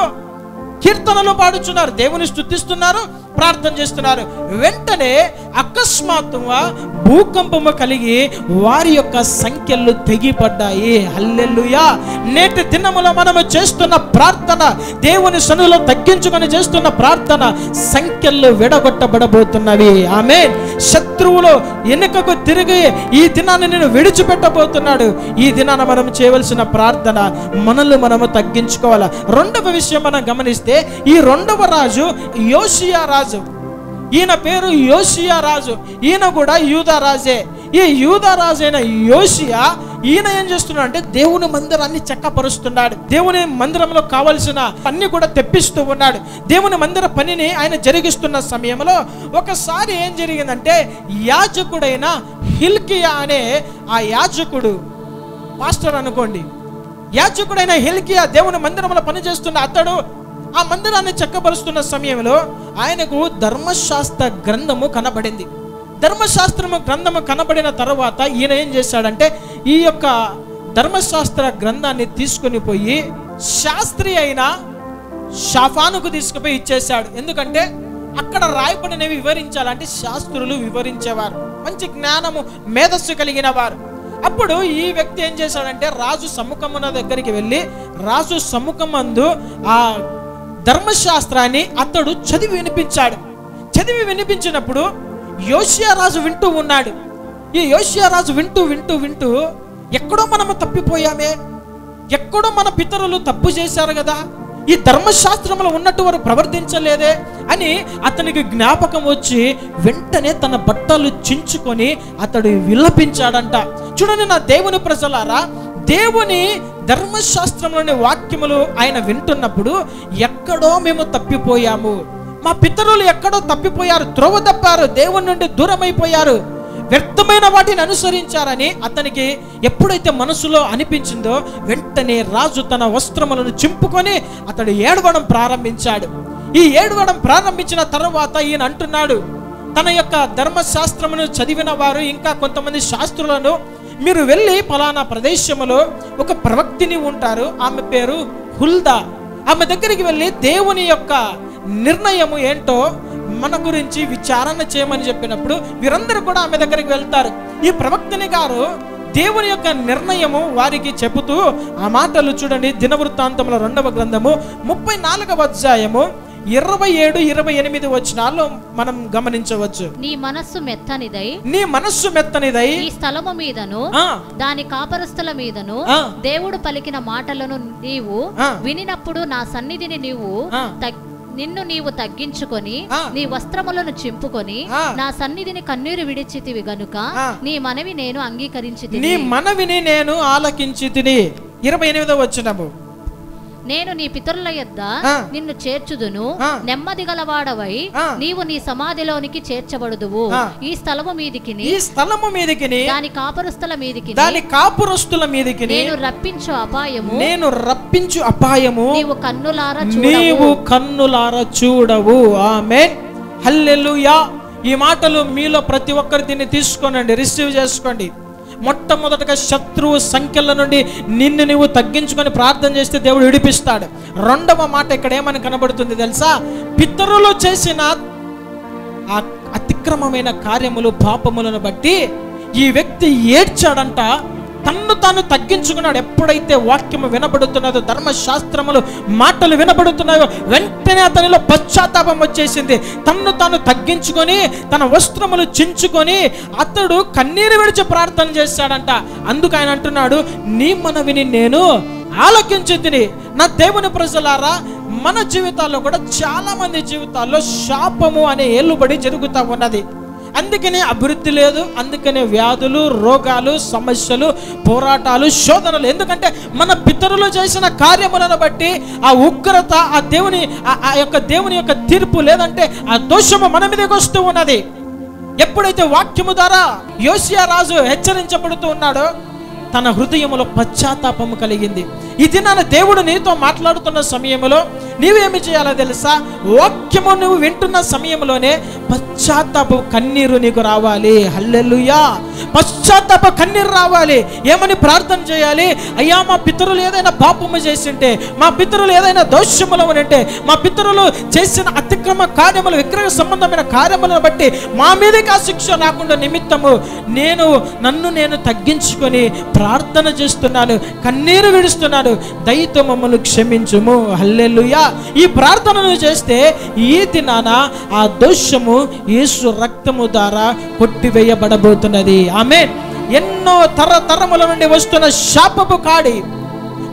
కీర్తనలు పాడుచున్నారు, దేవుని స్తుతిస్తున్నారు, ప్రార్థన చేస్తున్నారు. వెంటనే అకస్మాత్తుగా భూకంపము కలిగి వారి యొక్క సంఖ్యలు తెగిపడ్డాయి. హల్లెలూయా. నేటి దినములో మనము చేస్తున్న ప్రార్థన, దేవుని సన్నిధిలో తగ్గించుకొని చేస్తున్న ప్రార్థన సంఖ్యలు విడగొట్టబడబోతున్నవి. ఆమేన్. శత్రువులు వెనుకకు తిరిగి ఈ దినాన్ని నేను విడిచిపెట్టబోతున్నాడు. ఈ దినాన మనం చేయవలసిన ప్రార్థన మనము తగ్గించుకోవాలి. రెండవ విషయం మనం గమనిస్తే, ఈ 2వ రాజు యోషియా రాజు. ఈయన పేరు యోషియా రాజు. ఈయన కూడా యూదా రాజే. ఈ యూదా రాజు అయిన యోషియా, ఈయన ఏం చేస్తున్నాడు అంటే దేవుని మందిరాన్ని చక్కపరుస్తున్నాడు. దేవుని మందిరంలో కావలసిన అన్ని కూడా తెప్పిస్తూ ఉన్నాడు. దేవుని మందిర పనిని ఆయన జరిగిస్తున్న సమయంలో ఒకసారి ఏం జరిగిందంటే, యాజకుడైన హిల్కియా అనే ఆ యాజకుడు, పాస్టర్ అనుకోండి, యాజకుడైన హిల్కియా దేవుని మందిరంలో పనిచేస్తున్న అతడు ఆ మందిరాన్ని చక్కపరుస్తున్న సమయంలో ఆయనకు ధర్మశాస్త్ర గ్రంథము కనబడింది. ధర్మశాస్త్రము గ్రంథము కనబడిన తర్వాత ఈయన ఏం చేశాడంటే, ఈ యొక్క ధర్మశాస్త్ర గ్రంథాన్ని తీసుకొని పోయి శాస్త్రి అయిన షాఫానుకు తీసుకుపోయి ఇచ్చేశాడు. ఎందుకంటే అక్కడ రాయబడినవి వివరించాలంటే శాస్త్రులు వివరించేవారు, మంచి జ్ఞానము, మేధస్సు కలిగిన వారు. అప్పుడు ఈ వ్యక్తి ఏం చేశాడంటే, రాజు సముఖమున దగ్గరికి వెళ్ళి రాజు సముఖమందు ఆ ధర్మశాస్త్రాన్ని అతడు చదివి వినిపించాడు. చదివి వినిపించినప్పుడు యోషియా రాజు వింటూ ఉన్నాడు. ఈ యోషియా రాజు వింటూ ఎక్కడో మనము తప్పిపోయామే, ఎక్కడో మన పితరులు తప్పు చేశారు కదా, ఈ ధర్మశాస్త్రంలో ఉన్నట్టు వారు ప్రవర్తించలేదే అని అతనికి జ్ఞాపకం వచ్చి వెంటనే తన బట్టలు చించుకొని అతడు విలపించాడంట. చూడండి నా దేవుని ప్రజలారా, దేవుని ధర్మశాస్త్రంలోని వాక్యములు ఆయన వింటున్నప్పుడు ఎక్కడో మేము తప్పిపోయాము, మా పితరులు ఎక్కడో తప్పిపోయారు, త్రోవ తప్పారు, దేవుని నుండి దూరం అయిపోయారు. వ్యర్థమైన వాటిని అనుసరించారని అతనికి ఎప్పుడైతే మనసులో అనిపించిందో వెంటనే రాజు తన వస్త్రములను చింపుకొని అతడు ఏడవడం ప్రారంభించాడు. ఈ ఏడవడం ప్రారంభించిన తర్వాత ఈయన అంటున్నాడు, తన యొక్క ధర్మశాస్త్రమును చదివిన వారు ఇంకా కొంతమంది శాస్త్రులను, మీరు వెళ్ళి ఫలానా ప్రదేశంలో ఒక ప్రవక్తిని ఉంటారు, ఆమె పేరు హుల్దా, ఆమె దగ్గరికి వెళ్ళి దేవుని యొక్క నిర్ణయము ఏంటో మన గురించి విచారణ చేయమని చెప్పినప్పుడు వీరందరూ కూడా ఆమె దగ్గరికి వెళ్తారు. ఈ ప్రవక్తని గారు దేవుని యొక్క నిర్ణయము వారికి చెబుతూ ఆ మాటలు చూడండి. దినవృత్తాంతముల 2వ గ్రంథము 34వ అధ్యాయము 27-28 వచనాల్లో మనం గమనించవచ్చు. నీ మనస్సు మెత్తనిదై ఈ స్థలము మీదను దాని కాపరస్తుల మీదను దేవుడు పలికిన మాటలను నీవు వినినప్పుడు నా సన్నిధిని నిన్ను నీవు తగ్గించుకొని నీ వస్త్రములను చింపుకొని నా సన్నిధిని కన్నీరు విడిచితివి గనుక నీ మనవి నేను ఆలకించితిని. 28వ వచనము, నేను నీ పితరుల యొద్ద నిన్ను చేర్చుదును, నెమ్మది గలవాడవై నీవు నీ సమాధిలోనికి చేర్చబడుదువు. ఈ స్థలము మీదికి దాని కాపురస్తుల మీదికి నేను రప్పించు అపాయము నీవు కన్నులారా చూడవు. ఆమేన్, హల్లెలూయా. ఈ మాటలు మీలో ప్రతి ఒక్కరు దీన్ని తీసుకోనండి, రిసీవ్ చేసుకోండి. మొట్టమొదటగా శత్రువు సంఖ్యల నుండి నిన్ను నువ్వు తగ్గించుకొని ప్రార్థన చేస్తే దేవుడు విడిపిస్తాడు. రెండవ మాట ఇక్కడ ఏమని కనబడుతుంది తెలుసా? పితరులు చేసిన ఆ అతిక్రమమైన కార్యములు, పాపములను బట్టి ఈ వ్యక్తి ఏడ్చాడంట, తన్ను తాను తగ్గించుకున్నాడు. ఎప్పుడైతే వాక్యము వినబడుతున్నదో, ధర్మశాస్త్రములు మాటలు వినబడుతున్నాయో వెంటనే అతనిలో పశ్చాత్తాపం వచ్చేసింది. తన్ను తాను తగ్గించుకొని తన వస్త్రములు చించుకొని అతడు కన్నీరు విడిచి ప్రార్థన చేశాడంట. అందుకు ఆయన అంటున్నాడు, నీ మనవిని నేను ఆలకించితిని. నా దేవుని ప్రజలారా, మన జీవితాల్లో కూడా చాలా మంది జీవితాల్లో శాపము అనే ఏలుబడి జరుగుతూ ఉన్నది. అందుకనే అభివృద్ధి లేదు, అందుకనే వ్యాధులు, రోగాలు, సమస్యలు, పోరాటాలు, శోధనలు. ఎందుకంటే మన పితరులు చేసిన కార్యములను బట్టి ఆ ఉగ్రత, ఆ దేవుని యొక్క తీర్పు లేదంటే ఆ దోషము మన మీదకి వస్తూ ఉన్నది. ఎప్పుడైతే వాక్యము ద్వారా యోసియా రాజు హెచ్చరించబడుతూ ఉన్నాడో తన హృదయములో పశ్చాత్తాపము కలిగింది. ఇది నా దేవుడు నీతో మాట్లాడుతున్న సమయంలో నీవేమి చేయాలో తెలుసా? వాక్యము నువ్వు వింటున్న సమయంలోనే పశ్చాత్తాప కన్నీరు నీకు రావాలి. హల్లెలూయా. పశ్చాత్తాప కన్నీరు రావాలి. ఏమని ప్రార్థన చేయాలి? అయ్యా, మా పితరులు ఏదైనా పాపము చేసింటే, మా పితరులు ఏదైనా దోషములు ఉంటే, మా పితరులు చేసిన అతిక్రమ కార్యములు, విగ్రహ సంబంధమైన కార్యములను బట్టి మా మీదకి ఆ శిక్ష రాకుండా నిమిత్తము నన్ను నేను తగ్గించుకొని ప్రార్థన చేస్తున్నాను, కన్నీరు విడుస్తున్నాను, దయతో మమ్మల్ని క్షమించుము. హల్లెలూయా. ఈ ప్రార్థనను చేస్తే ఈ దినాన ఆ దోషము యేసు రక్తము ద్వారా కొట్టివేయబడబోతున్నది. ఆమేన్. ఎన్నో తరతరముల నుండి వస్తున్న శాపము కాడి,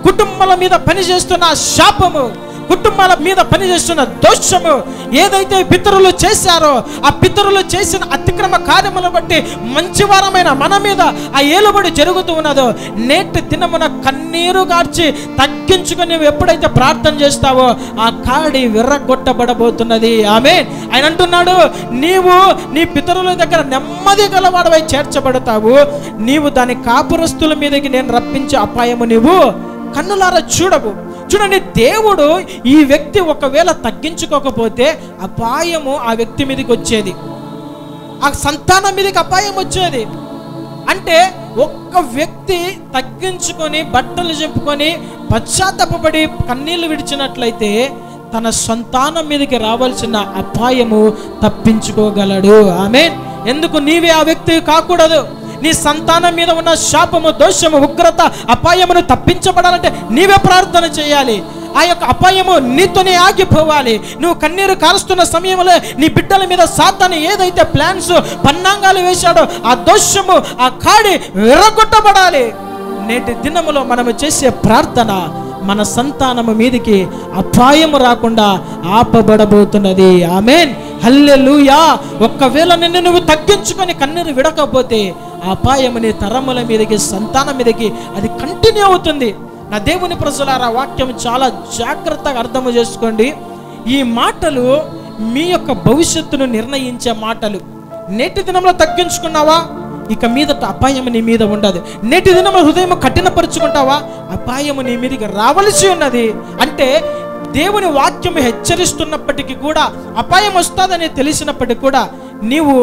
కుటుంబాల మీద పనిచేస్తున్న శాపము, కుటుంబాల మీద పనిచేస్తున్న దోషము, ఏదైతే పితరులు చేశారో ఆ పితరులు చేసిన అతిక్రమ కార్యములను బట్టి మంచివారమైన మన మీద ఆ ఏలుబడి జరుగుతూ ఉన్నదో, నేటి దినమున కన్నీరు కార్చి తగ్గించుకొని నువ్వు ఎప్పుడైతే ప్రార్థన చేస్తావో ఆ కాడి విర్రగొట్టబడబోతున్నది. ఆమేన్. ఆయన అంటున్నాడు, నీవు నీ పితరుల దగ్గర నెమ్మది గలవాడవై చేర్చబడతావు, నీవు దాని కాపురస్తుల మీదకి నేను రప్పించే అపాయము నీవు కన్నులారా చూడవు. చూడండి, దేవుడు ఈ వ్యక్తి ఒకవేళ తగ్గించుకోకపోతే అపాయము ఆ వ్యక్తి మీదకి వచ్చేది, ఆ సంతానం మీదకి అపాయం వచ్చేది. అంటే ఒక్క వ్యక్తి తగ్గించుకొని బట్టలు చెప్పుకొని పశ్చాత్తాపపడి కన్నీళ్లు విడిచినట్లయితే తన సంతానం మీదకి రావాల్సిన అపాయము తప్పించుకోగలడు. ఆమేన్. ఎందుకు నీవే ఆ వ్యక్తి కాకూడదు? నీ సంతానం మీద ఉన్న శాపము, దోషము, ఉగ్రత, అపాయమును తప్పించబడాలంటే నీవే ప్రార్థన చేయాలి. ఆ యొక్క అపాయము నీతోనే ఆగిపోవాలి. నువ్వు కన్నీరు కారుస్తున్న సమయంలో నీ బిడ్డల మీద సాతాను ఏదైతే ప్లాన్స్, పన్నాంగాలు వేశాడో ఆ దోషము, ఆ కాడి విరగొట్టబడాలి. నేటి దినములో మనము చేసే ప్రార్థన మన సంతానము మీదికి అపాయము రాకుండా ఆపబడబోతున్నది. ఆమేన్, హల్లెలూయా. ఒక్కవేళ నిన్ను నువ్వు తగ్గించుకొని కన్నీరు విడకపోతే అపాయము నీ తరముల మీదకి, సంతానం మీదకి అది కంటిన్యూ అవుతుంది. నా దేవుని ప్రజలారా, వాక్యం చాలా జాగ్రత్తగా అర్థము చేసుకోండి. ఈ మాటలు మీ యొక్క భవిష్యత్తును నిర్ణయించే మాటలు. నేటి దినంలో తగ్గించుకున్నావా? ఇక మీదట అపాయం నీ మీద ఉండదు. నేటి దినం హృదయం కఠినపరుచుకుంటావా, అపాయము నీ మీదకి రావలసి ఉన్నది. అంటే దేవుని వాక్యం హెచ్చరిస్తున్నప్పటికీ కూడా, అపాయం వస్తుందని తెలిసినప్పటికీ కూడా నీవు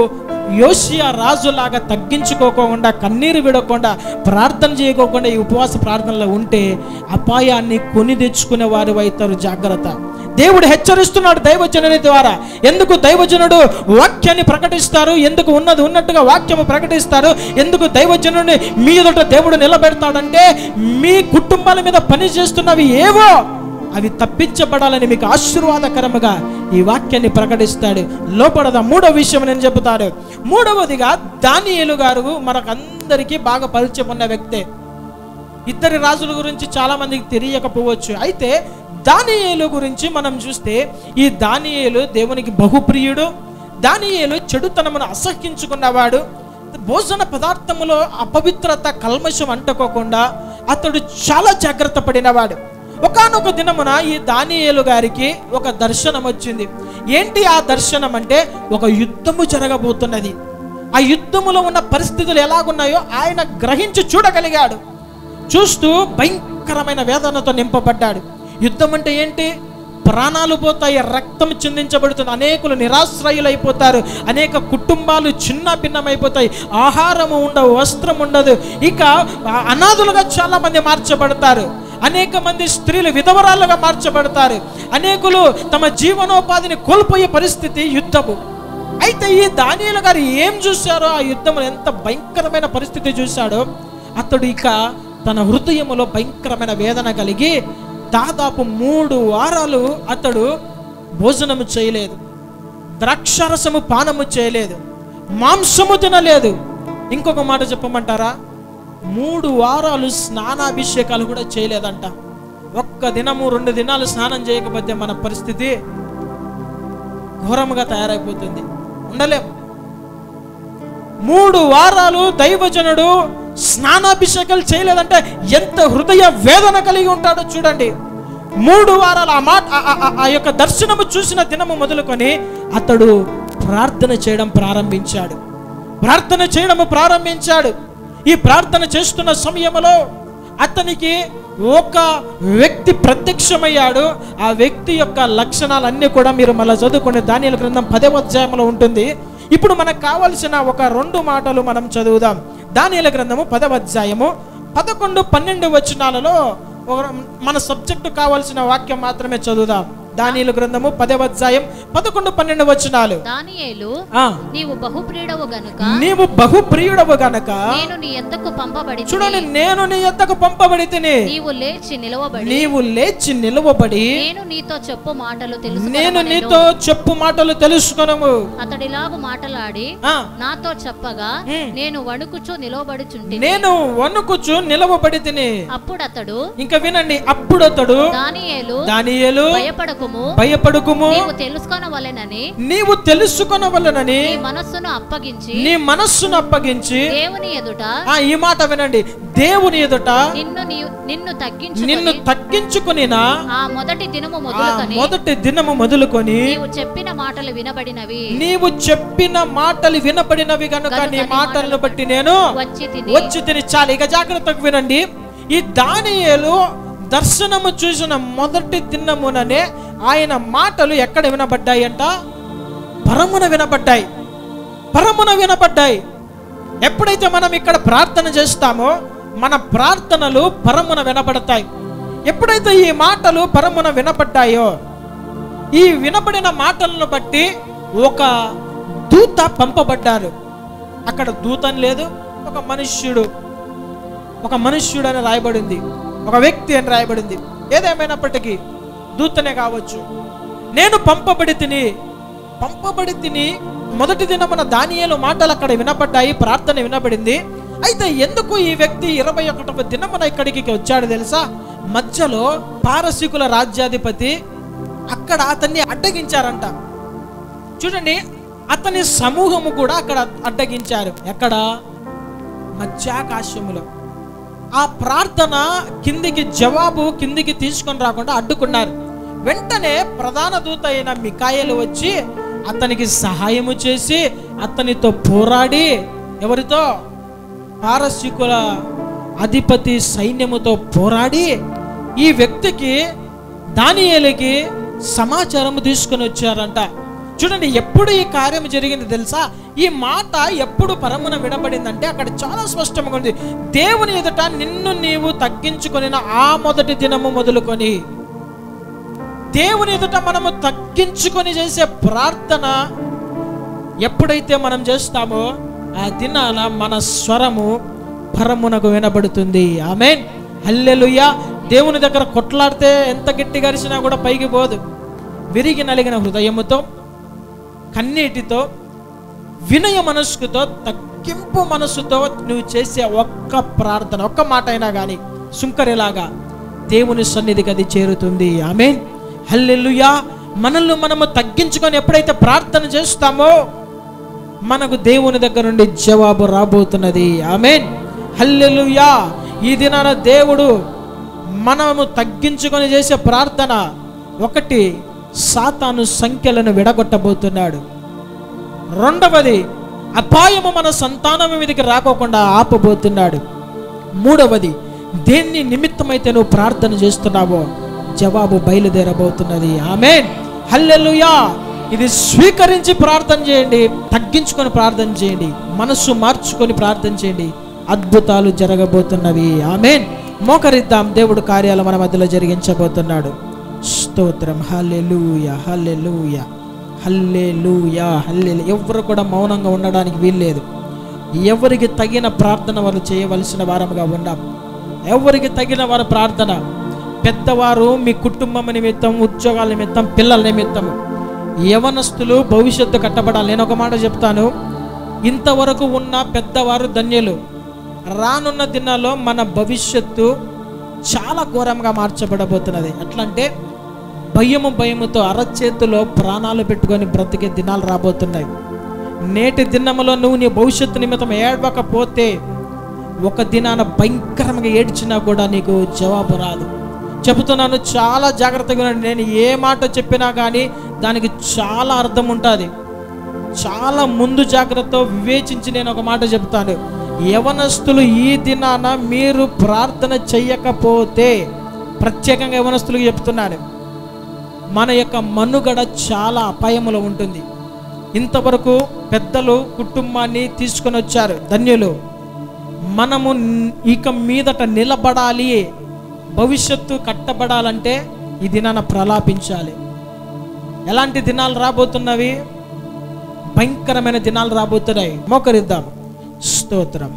యోషియా రాజులాగా తగ్గించుకోకుండా, కన్నీరు విడకుండా, ప్రార్థన చేయకోకుండా ఈ ఉపవాస ప్రార్థనలో ఉంటే అపాయాన్ని కొని తెచ్చుకునే వారు అవుతారు. జాగ్రత్త. దేవుడు హెచ్చరిస్తున్నాడు దైవజనుని ద్వారా. ఎందుకు దైవజనుడు వాక్యాన్ని ప్రకటిస్తారు, ఎందుకు ఉన్నది ఉన్నట్టుగా వాక్యము ప్రకటిస్తారు, ఎందుకు దైవజనుడిని మీ ఎదుట దేవుడు నిలబెడతాడంటే, మీ కుటుంబాల మీద పని చేస్తున్నవి ఏవో అవి తప్పించబడాలని మీకు ఆశీర్వాదకరముగా ఈ వాక్యాన్ని ప్రకటిస్తాడు. లోపడదా. మూడవ విషయం నేను చెబుతాను. మూడవదిగా దానియేలు గారు మనకందరికీ బాగా పరిచయం ఉన్న వ్యక్తే. ఇద్దరి రాజుల గురించి చాలా మందికి తెలియకపోవచ్చు. అయితే దానియేలు గురించి మనం చూస్తే, ఈ దానియేలు దేవునికి బహుప్రియుడు. దానియేలు చెడుతనమును అసహ్యించుకున్నవాడు. భోజన పదార్థములో అపవిత్రత, కల్మషం అంటుకోకుండా అతడు చాలా జాగ్రత్త పడినవాడు. ఒకానొక దినమున ఈ దానియేలు గారికి ఒక దర్శనం వచ్చింది. ఏంటి ఆ దర్శనం అంటే, ఒక యుద్ధము జరగబోతున్నది. ఆ యుద్ధములో ఉన్న పరిస్థితులు ఎలాగున్నాయో ఆయన గ్రహించి చూడగలిగాడు. చూస్తూ భయంకరమైన వేదనతో నింపబడ్డాడు. యుద్ధం అంటే ఏంటి? ప్రాణాలు పోతాయి, రక్తం చిందించబడుతుంది, అనేకులు నిరాశ్రయులు అయిపోతారు, అనేక కుటుంబాలు చిన్న భిన్నమైపోతాయి, ఆహారము ఉండదు, వస్త్రం ఉండదు, ఇక అనాథులుగా చాలా మంది మార్చబడతారు, అనేక మంది స్త్రీలు విధవరాలుగా మార్చబడతారు, అనేకులు తమ జీవనోపాధిని కోల్పోయే పరిస్థితి యుద్ధము. అయితే ఈ దానియేలు గారు ఏం చూశారో, ఆ యుద్ధంలో ఎంత భయంకరమైన పరిస్థితి చూశాడో, అతడు ఇక తన హృదయములో భయంకరమైన వేదన కలిగి దాదాపు 3 వారాలు అతడు భోజనము చేయలేదు, ద్రాక్షారసము పానము చేయలేదు, మాంసము తినలేదు. ఇంకొక మాట చెప్పమంటారా, 3 వారాలు స్నానాభిషేకాలు కూడా చేయలేదంట. ఒక్క దినము 2 దినాలు స్నానం చేయకపోతే మన పరిస్థితి ఘోరముగా తయారైపోతుంది, ఉండలేం. 3 వారాలు దైవజనుడు స్నానాభిషేకాలు చేయలేదంటే ఎంత హృదయ వేదన కలిగి ఉంటాడో చూడండి. 3 వారాలు ఆ యొక్క దర్శనము చూసిన దినము మొదలుకొని అతడు ప్రార్థన చేయడం ప్రారంభించాడు. ఈ ప్రార్థన చేస్తున్న సమయంలో అతనికి ఒక వ్యక్తి ప్రత్యక్షమయ్యాడు. ఆ వ్యక్తి యొక్క లక్షణాలన్నీ కూడా మీరు మళ్ళీ చదువుకునే దానియేలు గ్రంథం 10వ అధ్యాయంలో ఉంటుంది. ఇప్పుడు మనకు కావలసిన ఒక 2 మాటలు మనం చదువుదాం. దానియేలు గ్రంథము 10వ అధ్యాయము 11, 12 వచనాలలో మన సబ్జెక్టు కావాల్సిన వాక్యం మాత్రమే చదువుదాం. దానియేలు గ్రంథము 10వ అధ్యాయం 11, 12 వచనాలు. దానియేలు, నీవు బహుప్రియుడవు గనుక నేను నీ యొద్దకు పంపబడితిని. చూడండి, నేను నీ యొద్దకు పంపబడితిని. నీవు లేచి నిలవబడి నేను నీతో చెప్పు మాటలు తెలుసుకొనుము. అతడిలాగు మాటలాడి నాతో చెప్పగా నేను వణుకుచు నిలవబడితిని. అప్పుడు అతడు, ఇంకా వినండి, అప్పుడు అతడు, దానియేలు భయపడకుము, నీవు తెలుసుకొనవలెనని నీ మనస్సును అప్పగించి దేవుని ఎదుట, ఈ మాట వినండి, దేవుని ఎదుట నిన్ను తగ్గించుకుని ఆ మొదటి దినము మొదలుకొని నీవు చెప్పిన మాటలు వినబడినవి గనుక నీ మాటలను బట్టి నేను వచ్చి తిని. చాలు, ఇక జాగ్రత్తగా వినండి. ఈ దానియేలు దర్శనము చూసిన మొదటి దినముననే ఆయన మాటలు ఎక్కడ వినబడ్డాయి అంట? పరమున వినబడ్డాయి. ఎప్పుడైతే మనం ఇక్కడ ప్రార్థన చేస్తామో మన ప్రార్థనలు పరమున వినబడతాయి. ఎప్పుడైతే ఈ మాటలు పరమున వినబడ్డాయో, ఈ వినబడిన మాటలను బట్టి ఒక దూత పంపబడ్డారు. అక్కడ దూతని లేదు, ఒక మనుష్యుడు అని రాయబడింది, ఒక వ్యక్తి అని రాయబడింది. ఏదేమైనప్పటికీ దూతనే కావచ్చు. నేను పంపబడి తిని మొదటి దినమున దానియేలు మాటలు అక్కడ వినబడ్డాయి, ప్రార్థన వినబడింది. అయితే ఎందుకు ఈ వ్యక్తి 21వ దినమున ఇక్కడికి వచ్చాడు తెలుసా? మధ్యలో పారసీకుల రాజ్యాధిపతి అక్కడ అతన్ని అడ్డగించారంట. చూడండి, అతని సమూహము కూడా అక్కడ అడ్డగించారు. ఎక్కడ? మధ్యాకాశములో. ఆ ప్రార్థన జవాబు కిందికి తీసుకొని రాకుండా అడ్డుకున్నారు. వెంటనే ప్రధాన దూత అయిన మికాయేలు వచ్చి అతనికి సహాయము చేసి అతనితో పోరాడి, ఎవరితో? పారసీకుల అధిపతి సైన్యముతో పోరాడి ఈ వ్యక్తికి దానియేలుకి సమాచారం తీసుకొని వచ్చారంట. చూడండి, ఎప్పుడు ఈ కార్యం జరిగింది తెలుసా? ఈ మాట ఎప్పుడు పరమున వినబడిందంటే అక్కడ చాలా స్పష్టంగా ఉంది. దేవుని ఎదుట నిన్ను నీవు తగ్గించుకొని ఆ మొదటి దినము మొదలుకొని, దేవుని ఎదుట మనము తగ్గించుకొని చేసే ప్రార్థన ఎప్పుడైతే మనం చేస్తామో ఆ దినాన మన స్వరము పరమునకు వినబడుతుంది. ఆమేన్, హల్లెలూయా. దేవుని దగ్గర కొట్లాడితే ఎంత గట్టిగా అరిచినా కూడా పైకి పోదు. విరిగి నలిగిన హృదయముతో, కన్నీటితో, వినయ మనస్సుతో, తగ్గింపు మనస్సుతో నువ్వు చేసే ఒక్క ప్రార్థన, ఒక్క మాట అయినా కానీ సుంకరిలాగా దేవుని సన్నిధికి అది చేరుతుంది. ఆమేన్, హల్లెలూయా. మనల్ని మనము తగ్గించుకొని ఎప్పుడైతే ప్రార్థన చేస్తామో మనకు దేవుని దగ్గర నుండి జవాబు రాబోతున్నది. ఆమేన్, హల్లెలూయా. ఈ దినాన దేవుడు మనము తగ్గించుకొని చేసే ప్రార్థన, ఒకటి, సాతాను సంఖ్యలను విడగొట్టబోతున్నాడు. రెండవది, అపాయము మన సంతానం మీదకి రాకోకుండా ఆపబోతున్నాడు. మూడవది, దేన్ని నిమిత్తమైతే నువ్వు ప్రార్థన చేస్తున్నావో జవాబు బయలుదేరబోతున్నది. ఆమేన్, హల్లెలూయా. ఇది స్వీకరించి ప్రార్థన చేయండి, తగ్గించుకొని ప్రార్థన చేయండి, మనస్సు మార్చుకొని ప్రార్థన చేయండి, అద్భుతాలు జరగబోతున్నవి. ఆమేన్. మోకరిద్దాం, దేవుడు కార్యాలు మన మధ్యలో జరిగించబోతున్నాడు. స్తోత్రం, హల్లెలూయా, హల్లెలూయా, హల్లెలూయా, హల్లెలూయా. ఎవరు కూడా మౌనంగా ఉండడానికి వీల్లేదు. ఎవరికి తగిన ప్రార్థన వారు చేయవలసిన వారముగా ఉన్నాం. ఎవరికి తగిన వారి ప్రార్థన. పెద్దవారు మీ కుటుంబం నిమిత్తం, ఉద్యోగాల నిమిత్తం, పిల్లల నిమిత్తం, యవనస్తులు భవిష్యత్తు కట్టబడాలి. నేను ఒక మాట చెప్తాను, ఇంతవరకు ఉన్న పెద్దవారు ధన్యులు. రానున్న దినాల్లో మన భవిష్యత్తు చాలా ఘోరంగా మార్చబడబోతున్నది. ఎట్లంటే భయముతో అరచేతిలో ప్రాణాలు పెట్టుకొని బ్రతికే దినాలు రాబోతున్నాయి. నేటి దినములో నువ్వు నీ భవిష్యత్తు నిమిత్తం ఏడవకపోతే ఒక దినాన భయంకరంగా ఏడ్చినా కూడా నీకు జవాబు రాదు. చెబుతున్నాను, చాలా జాగ్రత్తగా ఉండండి. నేను ఏ మాట చెప్పినా కానీ దానికి చాలా అర్థం ఉంటుంది. చాలా ముందు జాగ్రత్త వివేచించి నేను ఒక మాట చెప్తాను. యవనస్తులు, ఈ దినాన మీరు ప్రార్థన చెయ్యకపోతే, ప్రత్యేకంగా యవనస్తులకు చెప్తున్నాను, మన యొక్క మనుగడ చాలా అపాయములో ఉంటుంది. ఇంతవరకు పెద్దలు కుటుంబాన్ని తీసుకొని వచ్చారు, ధన్యులు. మనము ఇక మీదట నిలబడాలి, భవిష్యత్తు కట్టబడాలంటే ఈ దినాన ప్రలాపించాలి. ఎలాంటి దినాలు రాబోతున్నవి? భయంకరమైన దినాలు రాబోతున్నాయి. మోకరిద్దాం. స్తోత్రం,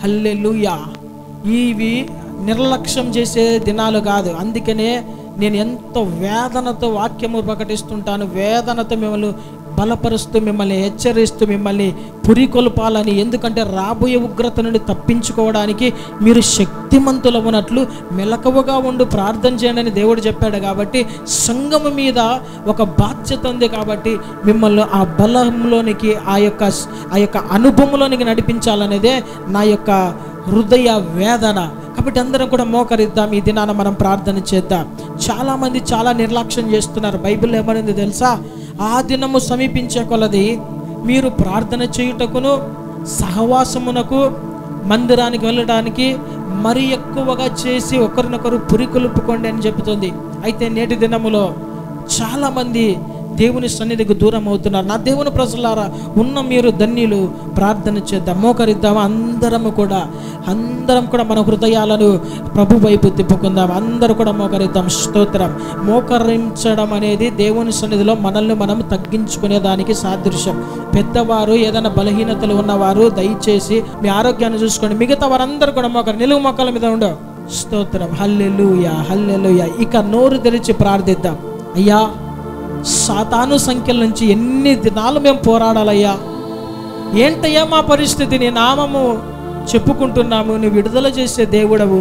హల్లెలూయా. ఇవి నిర్లక్ష్యం చేసే దినాలు కాదు. అందుకనే నేను ఎంతో వేదనతో వాక్యము ప్రకటిస్తుంటాను. వేదనతో మిమ్మల్ని బలపరుస్తూ, మిమ్మల్ని హెచ్చరిస్తూ, మిమ్మల్ని పురికొల్పాలని. ఎందుకంటే రాబోయే ఉగ్రత నుండి తప్పించుకోవడానికి మీరు శక్తిమంతులు ఉన్నట్లు మెలకువగా ఉండి ప్రార్థన చేయండి అని దేవుడు చెప్పాడు. కాబట్టి సంఘము మీద ఒక బాధ్యత ఉంది. కాబట్టి మిమ్మల్ని ఆ బలంలోనికి, ఆ యొక్క అనుభవంలోనికి నడిపించాలనేదే నా యొక్క హృదయ వేదన. కాబట్టి అందరం కూడా మోకరిద్దాం. ఈ దినాన మనం ప్రార్థన చేద్దాం. చాలామంది చాలా నిర్లక్ష్యం చేస్తున్నారు. బైబిల్ ఏమనింది తెలుసా? ఆ దినము సమీపించే కొలది మీరు ప్రార్థన చేయుటకును, సహవాసమునకు, మందిరానికి వెళ్ళడానికి మరి ఎక్కువగా చేసి ఒకరినొకరు పురికొల్పుకోండి అని చెబుతుంది. అయితే నేటి దినములో చాలామంది దేవుని సన్నిధికి దూరం అవుతున్నారు. నా దేవుని ప్రజలారా, ఉన్న మీరు ధన్యులు. ప్రార్థన చేద్దాం, మోకరిద్దాం. అందరం కూడా మన హృదయాలను ప్రభు వైపు తిప్పుకుందాం. అందరూ కూడా మోకరిద్దాం. స్తోత్రం. మోకరించడం అనేది దేవుని సన్నిధిలో మనల్ని మనం తగ్గించుకునే దానికి సాదృశ్యం. పెద్దవారు, ఏదైనా బలహీనతలు ఉన్నవారు దయచేసి మీ ఆరోగ్యాన్ని చూసుకోండి. మిగతా వారందరూ కూడా నిలువు మొక్కల మీద ఉండవు. స్తోత్రం, హల్లెలూయా, హల్లెలూయా. ఇక నోరు తెరిచి ప్రార్థిద్దాం. అయ్యా, సాతాను సంఖ్యల నుంచి ఎన్ని దినాలు మేము పోరాడాలయ్యా? ఏంటయ్యా మా పరిస్థితి? నీ నామము చెప్పుకుంటున్నాము, నువ్వు విడుదల చేసే దేవుడవు.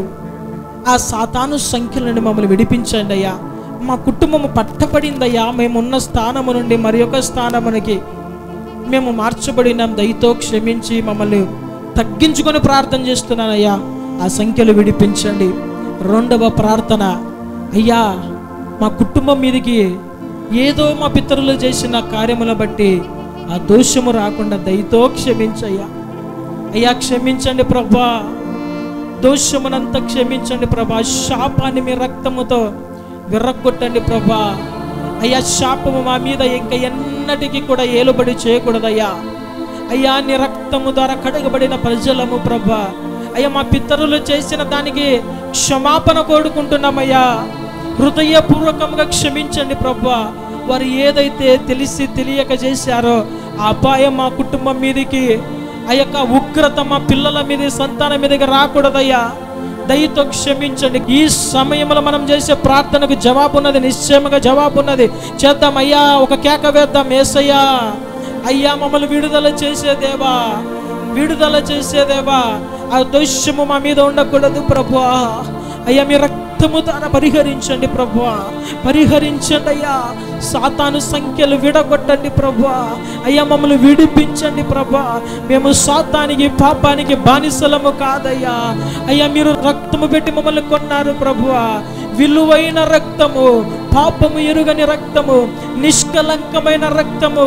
ఆ సాతాను సంఖ్యల నుండి మమ్మల్ని విడిపించండి అయ్యా. మా కుటుంబము పట్టబడిందయ్యా. మేమున్న స్థానము నుండి మరి ఒక స్థానమునికి మేము మార్చబడినాం. దయతో క్షమించి మమ్మల్ని తగ్గించుకొని ప్రార్థన చేస్తున్నానయ్యా. ఆ సంఖ్యలు విడిపించండి. రెండవ ప్రార్థన, అయ్యా, మా కుటుంబం మీదకి ఏదో మా పితరులు చేసిన కార్యముల బట్టి ఆ దోషము రాకుండా దయతో క్షమించయ్యా. అయ్యా క్షమించండి ప్రభా, దోషమునంతా క్షమించండి ప్రభా. శాపాన్ని మీ రక్తముతో విరగ్గొట్టండి ప్రభా. అయ్యా శాపము మా మీద ఇంకా ఎన్నటికీ కూడా ఏలుబడి చేయకూడదయ్యా. అయ్యా నీ రక్తము ద్వారా కడగబడిన ప్రజలము ప్రభా. అయ్యా మా పితరులు చేసిన దానికి క్షమాపణ కోరుకుంటున్నామయ్యా. హృదయపూర్వకంగా క్షమించండి ప్రభా. వారు ఏదైతే తెలిసి తెలియక చేశారో ఆ అపాయం మా కుటుంబం మీదకి, ఆ యొక్క ఉగ్రత మా పిల్లల మీద సంతానం మీదకి రాకూడదయ్యా. దయతో క్షమించండి. ఈ సమయంలో మనం చేసే ప్రార్థనకు జవాబు ఉన్నది, నిశ్చయముగా జవాబు ఉన్నది. చేద్దాం అయ్యా, ఒక కేక వేద్దాం. యేసయ్యా, అయ్యా మమ్మల్ని విడుదల చేసేదేవా, విడుదల చేసేదేవా. ఆ దోషము మా మీద ఉండకూడదు ప్రభువా. అయ్యా మీ రక్తము ద్వారా పరిహరించండి ప్రభువా, పరిహరించండి అయ్యా. సాతాను సంఖ్యలు విడగొట్టండి ప్రభువా. అయ్యా మమ్మల్ని విడిపించండి ప్రభువా. మేము సాతానికి పాపానికి బానిసలము కాదయ్యా. అయ్యా మీరు రక్తము పెట్టి మమ్మల్ని కొన్నారు ప్రభువా. విలువైన రక్తము, పాపము ఎరుగని రక్తము, నిష్కలంకమైన రక్తము.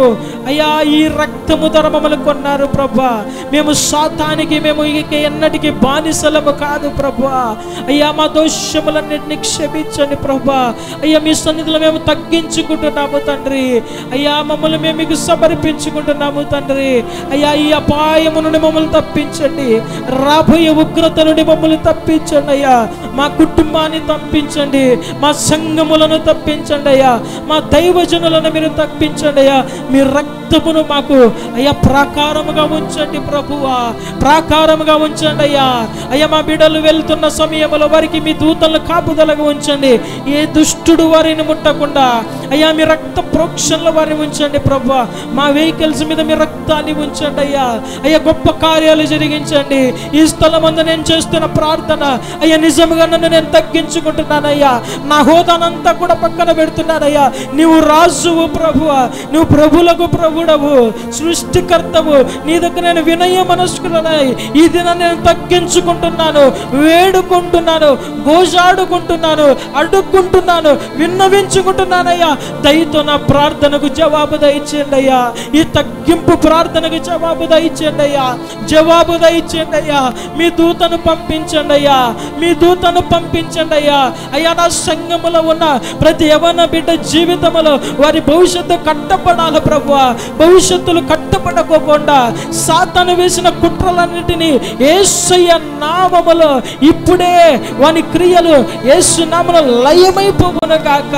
అయ్యా ఈ రక్తము ద్వారా మమ్మల్ని కొన్నారు ప్రభువా. మేము సాతానికి మేము ఇక ఎన్నటికీ బానిసలము కాదు ప్రభువా. అయ్యా మా దోషములన్నింటినీ క్షమించండి ప్రభువా. అయ్యా మీ సన్నిధిలో మేము తగ్గించుకుంటున్నాము తండ్రి. అయ్యా మమ్మల్ని మేము మీకు సమర్పించుకుంటున్నాము తండ్రి. అయ్యా ఈ అపాయము నుండి మమ్మల్ని తప్పించండి, రాబోయే ఉగ్రత నుండి మమ్మల్ని తప్పించండి అయ్యా. మా కుటుంబాన్ని తప్పించండి, మా సంఘములను తప్పించండి అయ్యా. మా దైవజనులను మీరు తప్పించండి అయ్యా. మీ రక్తమును మాకు అయ్యా ప్రాకారముగా ఉంచండి ప్రభువా, ప్రాకారముగా ఉంచండి అయ్యా. అయ్యా మా బిడ్డలు వెళ్తున్న సమయంలో వారికి మీ దూతలను కాపుదలగా ఉంచండి. ఏ దుష్టుడు వారిని ముట్టకుండా అయ్యా మీ రక్త ప్రోక్షణలో వారిని ఉంచండి ప్రభువా. మా వెహికల్స్ మీద మీ రక్తాన్ని ఉంచండి అయ్యా. అయ్యా గొప్ప కార్యాలు జరిగించండి. ఈ స్థలం అంతా నేను చేస్తున్న ప్రార్థన అయ్యా నిజంగా నన్ను నేను తగ్గించుకుంటున్నానయ్యా. నా హోదానంతా కూడా పక్కన పెడుతున్నానయ్యా. నీవు రాజువు ప్రభువా, నువ్వు ప్రభులకు ప్రభుడవు, సృష్టికర్తవు. నీ దగ్గర నేను వినయ మనస్కులనై ఈ దినం నేను తగ్గించుకుంటున్నాను, వేడుకుంటున్నాను, గోజాడుకుంటున్నాను, అడుక్కుంటున్నాను, విన్నవించుకుంటున్నానయ్యా. దయతో నా ప్రార్థనకు జవాబు దయచేయండి అయ్యా. ఈ తగ్గింపు ప్రార్థనకు జవాబు దయచేయండి అయ్యా, జవాబు దయచేయండి అయ్యా. మీ దూతను పంపించండి అయ్యా, మీ దూతను పంపించండి అయ్యా. అయ్యా నా సంఘములో ఉన్న ప్రతి యవన బిడ్డ జీవితంలో వారి భవిష్యత్తు కట్టపడాలి ప్రభువా. భవిష్యత్తులు కట్టపడకోకుండా సాతాను వేసిన కుట్రలన్నిటినీ యేసయ్య నామములో ఇప్పుడే వాని క్రియలు యేసు నామములో లయమైపోవును గాక,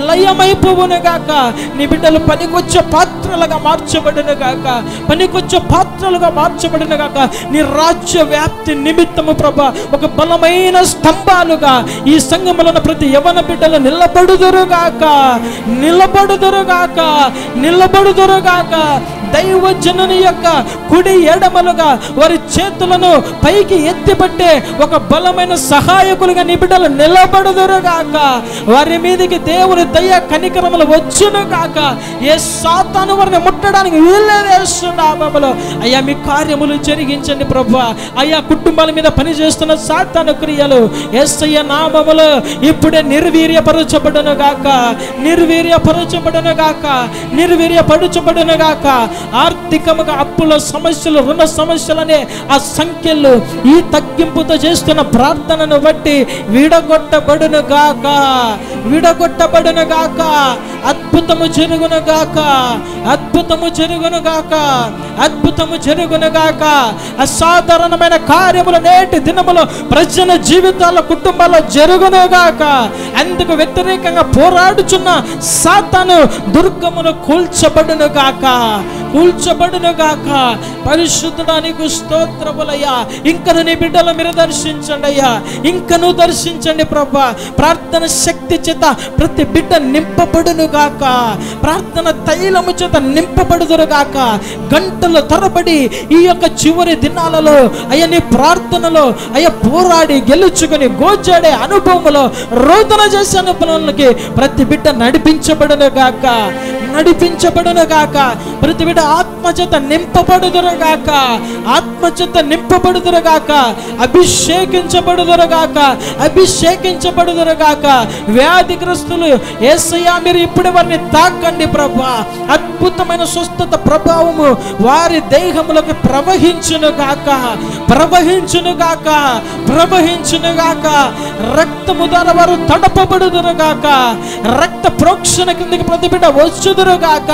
లయమైపోవును గాక. నీ బిడ్డలు పనికొచ్చే పాత్రలుగా మార్చబడును గాక, పనికొచ్చే పాత్రలుగా మార్చబడును గాక. నీ రాజ్య వ్యాప్తి నిమిత్తము ప్రభా ఒక బలమైన స్తంభాలుగా ఈ సంఘములో ప్రతి యవన బిడ్డలు నిలబడుదురుగాక, నిలబడుదురుగాక, నిలబడుదురుగాక. దైవజనుని యొక్క కుడి ఎడమలుగా వారి చేతులను పైకి ఎత్తిపట్టే ఒక బలమైన సహాయకులుగా నీ బిడ్డలు నిలబడుదురుగాక. వారి మీదకి దేవుని దయ కనికరములు వచ్చునుగాక. ఏ సాతాను వారిని ముట్టడానికి వీల్లేదేస్తున్నామములో అయ్యా మీ కార్యములు జరిగించండి ప్రభువా. అయ్యా కుటుంబాల మీద పనిచేస్తున్న సాతాను క్రియలు యేసయ్య నామములో ఇప్పుడే నిర్వీర్యపరచబడును గాక, నిర్వీర్యపరచబడును గాక, నిర్వీర్యపరచబడును గాక. ఆర్థికముగా అప్పుల సమస్యలు, రుణ సమస్యలనే ఆ సంఖ్యలు ఈ తగ్గింపుతో చేస్తున్న ప్రార్థనను బట్టి విడగొట్టబడును గాక, విడగొట్టబడును గాక. అద్భుతము జరుగును గాక, అద్భుతము జరుగును గాక, అద్భుతము జరుగును గాక. అసాధారణమైన కార్యములు నేటి దినములో ప్రజల జీవితాల కుటుంబాల్లో జరుగును గాక. అందుకు వ్యతిరేకంగా పోరాడుచున్న సాతాను దుర్గమును కూల్చబడును గాక, కూల్చబడును గాక. పరిశుద్ధుడానికి స్తోత్రములయ్యా. ఇంకను నీ బిడ్డలు మీరు దర్శించండి అయ్యా, ఇంకను దర్శించండి ప్రభా. ప్రార్థన శక్తి చేత ప్రతి బిడ్డ నింపబడును గాక, ప్రార్థన తైలము చేత నింపబడుదురు గాక. గంటల తరబడి ఈ యొక్క చివరి దినాలలో అయ్యా నీ ప్రార్థనలో అయ్యా పోరాడి గెలుచుకుని గోజాడే అనుభవములో రోదన చేసే అనుభవాలకి ప్రతి బిడ్డ నడిపించబడును గాక, నడిపించబడును గాక. ప్రతి బిడ్డ బిడ్డ ఆత్మచేత నింపబడుదురుగాక, ఆత్మచేత నింపబడుదురుగాక, అభిషేకించబడుదురుగాక, అభిషేకించబడుదురుగాక. వ్యాధిగ్రస్తులు యేసయ్యా మీరు ఇప్పుడు వారిని తాకండి ప్రభా. అద్భుతమైన స్వస్థత ప్రభావము వారి దేహములకు ప్రవహించునుగాక, ప్రవహించునుగాక, ప్రవహించునుగాక. రక్తము ద్వారా వారు తడపబడుదురుగాక, రక్త ప్రోక్షణ కిందకి ప్రతి బిడ్డ వచ్చుదురుగాక.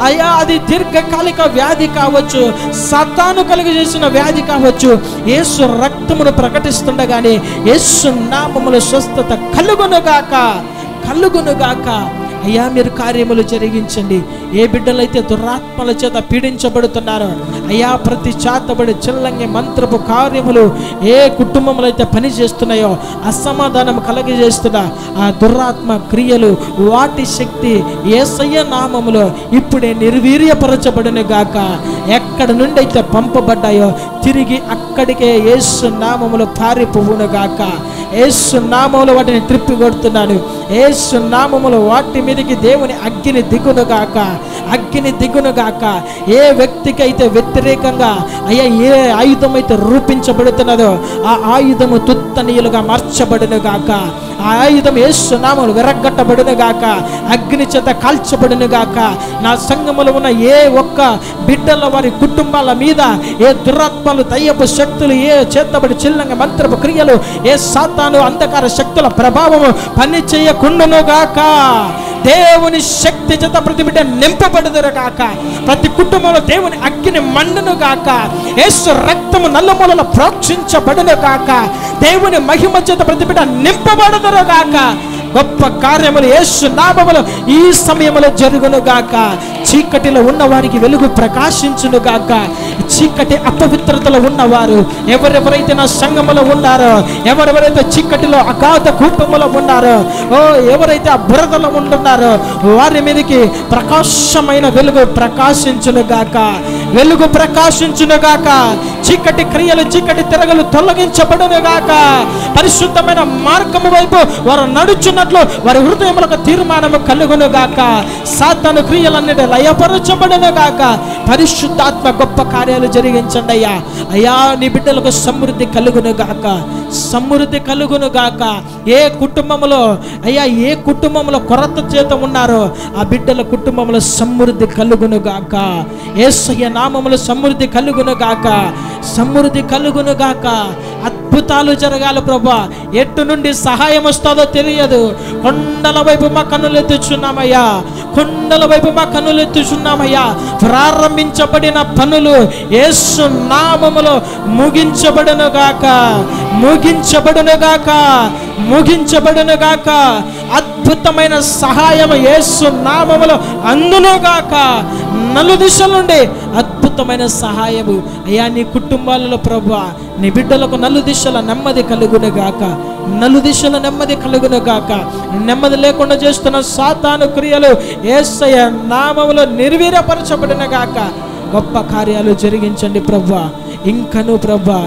అయ్యా అది దీర్ఘకాలిక వ్యాధి కావచ్చు, సాతాను కలిగజేసిన వ్యాధి కావచ్చు, యేసు రక్తమును ప్రకటిస్తుండగానే యేసు నామములో స్వస్థత కలుగునుగాక, కలుగునుగాక. అయ్యా మీరు కార్యములు జరిగించండి. ఏ బిడ్డలైతే దురాత్మల చేత పీడించబడుతున్నారో అయ్యా ప్రతి చాతబడి చిల్లంగి మంత్రపు కార్యములు ఏ కుటుంబంలో అయితే పని చేస్తున్నాయో అసమాధానం కలగజేస్తున్న ఆ దురాత్మ క్రియలు వాటి శక్తి యేసయ్య నామములో ఇప్పుడే నిర్వీర్యపరచబడును గాక. ఎక్కడ నుండి అయితే పంపబడ్డాయో తిరిగి అక్కడికే యేసు నామములో పారిపోవును గాక. యేసు నామములో వాటిని త్రిప్పి కొడుతున్నాను. యేసు నామములో వాటి మీదకి దేవుని అగ్ని దిగునుగాక, అగ్ని దిగునుగాక. ఏ వ్యక్తికి అయితే వ్యతిరేకంగా అయ్యా ఏ ఆయుధం అయితే రూపించబడుతున్నదో ఆ ఆయుధము తుత్తనీయులుగా మార్చబడునుగాక. ఆ ఆయుధం యేసు నామములో విరగ్గట్టబడునుగాక, అగ్ని చేత కాల్చబడునుగాక. నా సంఘములో ఉన్న ఏ ఒక్క బిడ్డల వారి కుటుంబాల మీద ఏ దురాత్మలు దయ్యపు శక్తులు ఏ చేతబడి చిల్లంగా మంత్రపు క్రియలు ఏ సాతాను అంధకార శక్తుల ప్రభావము పని చేయకుండునుగాక. దేవుని శక్తి చేత ప్రతి బిడ్డ నింపబడుదురుగాక. ప్రతి కుటుంబంలో దేవుని అగ్ని మండునుగాక. యేసు రక్తము నలుమూలల ప్రోక్షించబడునుగాక. దేవుని మహిమ చేత ప్రతి బిడ్డ నింపబడుదురుగాక. గొప్ప కార్యములు యేసు నామములో ఈ సమయంలో జరుగునుగాక. చీకటిలో ఉన్న వారికి వెలుగు ప్రకాశించునుగాక. చీకటి అపవిత్రతలో ఉన్నవారు ఎవరెవరైతే నా సంఘములో ఉన్నారో, ఎవరెవరైతే చీకటిలో అగాధ కూపములో ఉన్నారో, ఎవరైతే ఆ బురదలో ఉంటున్నారో వారి మీదకి ప్రకాశమైన వెలుగు ప్రకాశించునుగాక, వెలుగు ప్రకాశించునుగాక. చీకటి క్రియలు చీకటి తిరగలు తొలగించబడునుగాక. పరిశుద్ధమైన మార్గము వైపు వారు నడుచున్నట్లు వారి హృదయములకు తీర్మానము కలుగునుగాక. సాతాను క్రియలన్నిటి లయపరచబడునుగాక. పరిశుద్ధాత్మ గొప్ప కార్యాలు జరిగించండి అయ్యా. అయ్యా నీ బిడ్డలకు సమృద్ధి కలుగునుగాక, సమృద్ధి కలుగునుగాక. ఏ కుటుంబంలో అయ్యా ఏ కుటుంబంలో కొరత చేత ఉన్నారో ఆ బిడ్డల కుటుంబంలో సమృద్ధి కలుగునుగాక. యేసయ్య నామములో సమృద్ధి కలుగునుగాక, సమృద్ధి కలుగునుగాక. అద్భుతాలు జరగాలి ప్రభా. ఎటు నుండి సహాయం వస్తుందో తెలియదు. కొండల వైపు మా కన్నులు ఎత్తుచున్నామయ్యా, కొండల వైపు మా కన్నులు ఎత్తుచున్నామయ్యా. ప్రారంభించబడిన పనులు యేసు నామములో ముగించబడునుగాక, ముగించబడునుగాక, ముగించబడునుగాక. అద్భుతమైన సహాయం యేసు నామములో అందునుగాక. నలుదిశల నుండి అద్భుతమైన సహాయము అయ్యా నీ కుటుంబాలలో ప్రభువా, నీ బిడ్డలకు నలుదిశల నెమ్మది కలుగునుగాక, నలుదిశల నెమ్మది కలుగునుగాక. నెమ్మది లేకుండా చేస్తున్న సాతాను క్రియలు యేసయ్య నామములో నిర్వీర్యపరచబడునుగాక. గొప్ప కార్యాలు జరిగించండి ప్రభువా. ఇంకను ప్రభా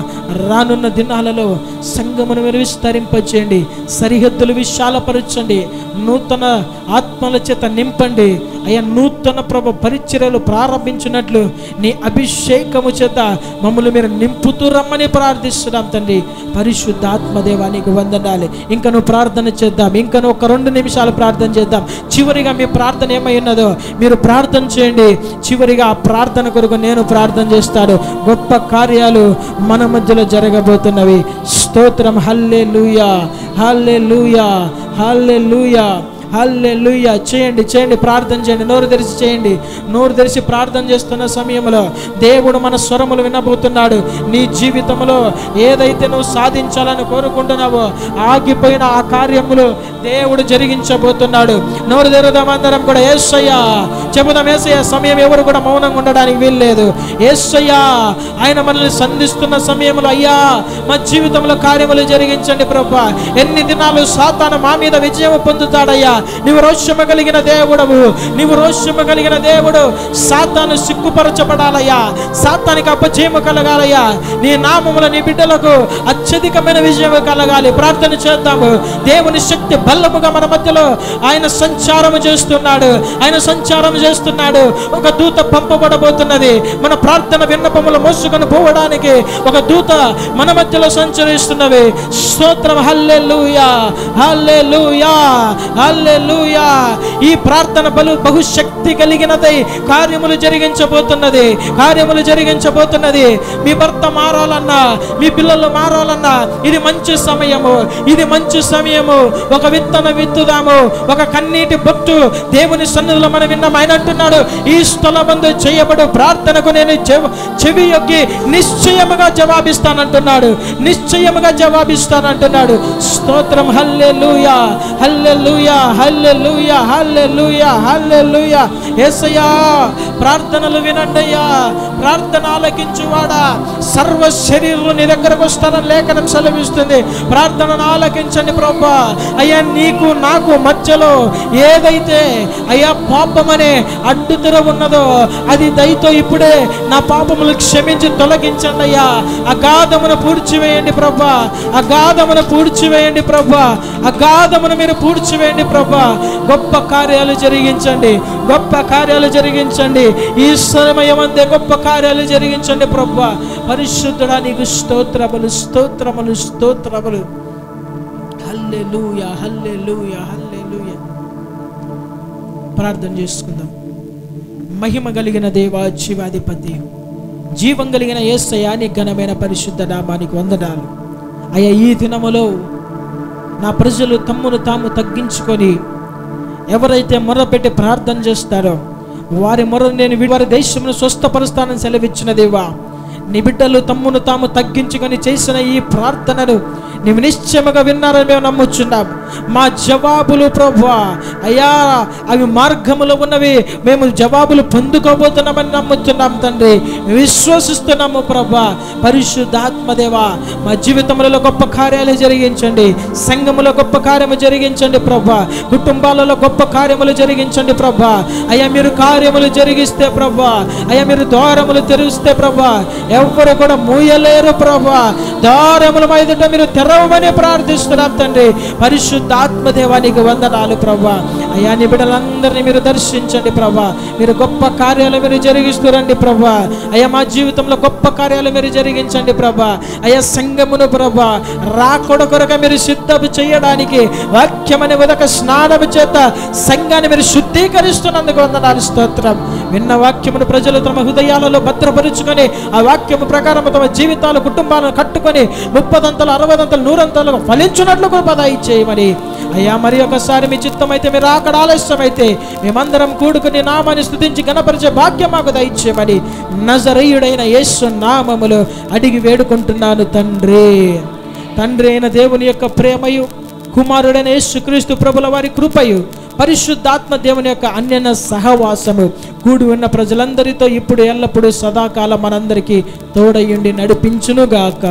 రానున్న దినాలలో సంఘమును మీరు విస్తరింపచేయండి, సరిహద్దులు విశాలపరచండి, నూతన ఆత్మల చేత నింపండి అయ్యా. నూతన ప్రభ పరిచర్యలు ప్రారంభించినట్లు నీ అభిషేకము చేత మమ్మల్ని మీరు నింపుతూ రమ్మని ప్రార్థిస్తున్నాం తండ్రి. పరిశుద్ధ ఆత్మదేవానికి వందనాలి. ఇంకా నువ్వు ప్రార్థన చేద్దాం, ఇంకా ఒక 2 నిమిషాలు ప్రార్థన చేద్దాం. చివరిగా మీ ప్రార్థన ఏమై ఉన్నదో మీరు ప్రార్థన చేయండి. చివరిగా ఆ ప్రార్థన కొరకు నేను ప్రార్థన చేస్తాను. గొప్ప కార్యాలు మన మధ్యలో జరగబోతున్నవి. స్తోత్రం. హల్లెలూయా, హల్లెలూయా, హల్లెలూయా, హల్లెలూయా. చేయండి, చేయండి, ప్రార్థన చేయండి. నోరు తెరిచి చేయండి. నోరు తెరిచి ప్రార్థన చేస్తున్న సమయంలో దేవుడు మన స్వరములు వినబోతున్నాడు. నీ జీవితంలో ఏదైతే నువ్వు సాధించాలని కోరుకుంటున్నావో ఆగిపోయిన ఆ కార్యములు దేవుడు జరిగించబోతున్నాడు. నోరు తెరుదాం అందరం కూడా. యేసయ్యా చెబుదాం. యేసయ్యా సమయం ఎవరు కూడా మౌనంగా ఉండడానికి వీల్లేదు. యేసయ్యా ఆయన మనల్ని సంధిస్తున్న సమయంలో అయ్యా మా జీవితంలో కార్యములు జరిగించండి ప్రభువా. ఎన్ని దినాలు సాతాను మా మీద విజయం పొందుతాడయ్యా, నీవు రోషము కలిగిన దేవుడవు, నీవు రోషము కలిగిన దేవుడు. సాతాను సిగ్గుపరచబడాలయ్యా, సాతానికి అపజయము కలగాలయ్యా. నీ నామముల నీ బిడ్డలకు అత్యధికమైన విజయం కలగాలి. ప్రార్థన చేద్దాము. దేవుని శక్తి బల్లముగా మన మధ్యలో ఆయన సంచారం చేస్తున్నాడు, ఆయన సంచారం చేస్తున్నాడు. ఒక దూత పంపబడబోతున్నది. మన ప్రార్థన విన్నపములు మోసుకొని పోవడానికి ఒక దూత మన మధ్యలో సంచరిస్తున్నవి. స్తోత్రం. హల్లెలూయా, హల్లెలూయా, హల్లెలూయా. ఈ ప్రార్థన బహుశక్తి కలిగినదై కార్యములు జరిగించబోతున్నది, కార్యములు జరిగించబోతున్నది. మీ భర్త మారాలన్నా, మీ పిల్లలు మారాలన్నా ఇది మంచి సమయము, ఇది మంచి సమయము. ఒక విత్తన విత్తుదాము, ఒక కన్నీటి బొట్టు దేవుని సన్నిధిలో మనం విన్నాం. ఆయన అంటున్నాడు, ఈ స్థలమందు చేయబడు ప్రార్థనకు నేను చెవి యొక్కి నిశ్చయముగా జవాబిస్తానంటున్నాడు, నిశ్చయముగా జవాబిస్తానంటున్నాడు. స్తోత్రం. హల్లెలూయా, హల్లెలూయా, హల్లెలూయా, హల్లెలూయా, హల్లెలూయా. యేసయ్యా, ప్రార్థనలు వినండయ్యా, ప్రార్థన ఆలకించువాడా. సర్వ శరీరులు నీ దగ్గరకు వస్తానని లేఖనం సెలవిస్తుంది. ప్రార్థనను ఆలకించండి ప్రభువా. అయ్యా, నీకు నాకు మధ్యలో ఏదైతే అయ్యా పాపమనే అడ్డుతెర ఉన్నదో అది దయతో ఇప్పుడే నా పాపములు క్షమించి తొలగించండి అయ్యా. అగాధమును పూడ్చివేయండి ప్రభా, అగాధమును పూడ్చివేయండి ప్రభా, అగాధమును మీరు పూడ్చివేయండి ప్రభా. గొప్ప కార్యాలు జరిగించండి, గొప్ప కార్యాలు జరిగించండి. ఈ సమయమందే గొప్ప కార్యాలు జరిగించండి ప్రభా. పరిశుద్ధుడా, నీకు స్తోత్రములు, స్తోత్రములు, స్తోత్రములు. హల్లెలూయా, హల్లెలూయా, హల్లెలూయా. ప్రార్థన చేసుకుందాం. మహిమ కలిగిన దేవా, జీవాధిపతి, జీవం కలిగిన యేసయ్యా, నీ ఘనమైన పరిశుద్ధ నామానికి వందనాలు అయ్యా. ఈ దినములో నా ప్రజలు తమ్మును తాము తగ్గించుకొని ఎవరైతే మొరపెట్టి ప్రార్థన చేస్తారో వారి మొర నేను వారి దేశమును స్వస్థపరుస్తానని సెలవిచ్చిన దేవా, నీ బిడ్డలు తమ్మును తాము తగ్గించుకొని చేసిన ఈ ప్రార్థనను నీవు నిశ్చయముగా విన్నారని మేము నమ్ముచున్నాం. మా జవాబులు ప్రభువా అయ్యా అవి మార్గములో ఉన్నవి, మేము జవాబులు పొందుకోబోతున్నామని నమ్ముతున్నాం తండ్రి, విశ్వసిస్తున్నాము ప్రభా. పరిశుద్ధాత్మదేవా, మా జీవితంలో గొప్ప కార్యాలు జరిగించండి, సంఘములో గొప్ప కార్యము జరిగించండి ప్రభా, కుటుంబాలలో గొప్ప కార్యములు జరిగించండి ప్రభా. అయ్యా, మీరు కార్యములు జరిగిస్తే ప్రభా, అయ్యా మీరు ద్వారములు తెరిస్తే ప్రభా, ఎవ్వరు కూడా మూయలేరు ప్రభా. ద్వారముల ఎదుట మీరు తెరవమని ప్రార్థిస్తున్నాం తండ్రి. పరిశుద్ధాత్మదేవానికి వందనాలు ప్రభా. అయ్యా, నీ బిడ్డలందరినీ మీరు దర్శించండి ప్రభా. మీరు గొప్ప కార్యాలు మీరు జరిగిస్తురండి ప్రభా. అయ్యా, మా జీవితంలో గొప్ప కార్యాలు మీరు జరిగించండి ప్రభా. అయ్యా, సంఘమును ప్రభా రాకొడ కొరక మీరు సిద్ధము చేయడానికి వాక్యమనే ఉదక స్నానము చేత సంఘాన్ని మీరు శుద్ధీకరిస్తున్నందుకు వందనాలు, స్తోత్రం. విన్న వాక్యమును ప్రజలు తమ హృదయాలలో భద్రపరుచుకొని ఆ వాక్యము ప్రకారం తమ జీవితాలు కుటుంబాలను కట్టుకొని 30 60 100 ఫలించున్నట్లు కృప దయచేయమని అయ్యా, మరి ఒకసారి మీ చిత్తమైతే మీరు అక్కడ ఆలస్యమైతే మేమందరం కూడుకుని నామాన్ని స్తుతించి గణపరిచే భాగ్యం మాకు దయచేయమని నజరేయుడైన యేసు నామములో అడిగి వేడుకుంటున్నాను తండ్రి. తండ్రి అయిన దేవుని యొక్క ప్రేమయు, కుమారుడైన యేసుక్రీస్తు ప్రభుల వారి కృపయు, పరిశుద్ధాత్మ దేవుని యొక్క అన్యన సహవాసము కూడి ఉన్న ప్రజలందరితో ఇప్పుడు ఎల్లప్పుడూ సదాకాలం మనందరికీ తోడయుండి నడిపించునుగాక.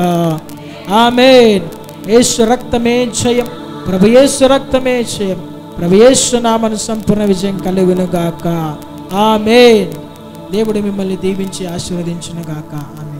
ఆమేన్. యేసు రక్తమే జయం, ప్రభు యేసు రక్తమే జయం, ప్రభు యేసు నామమున సంపూర్ణ విజయం కలుగునుగాక. ఆమేన్. దేవుడు మిమ్మల్ని దీవించి ఆశీర్వదించునుగాక. ఆమేన్.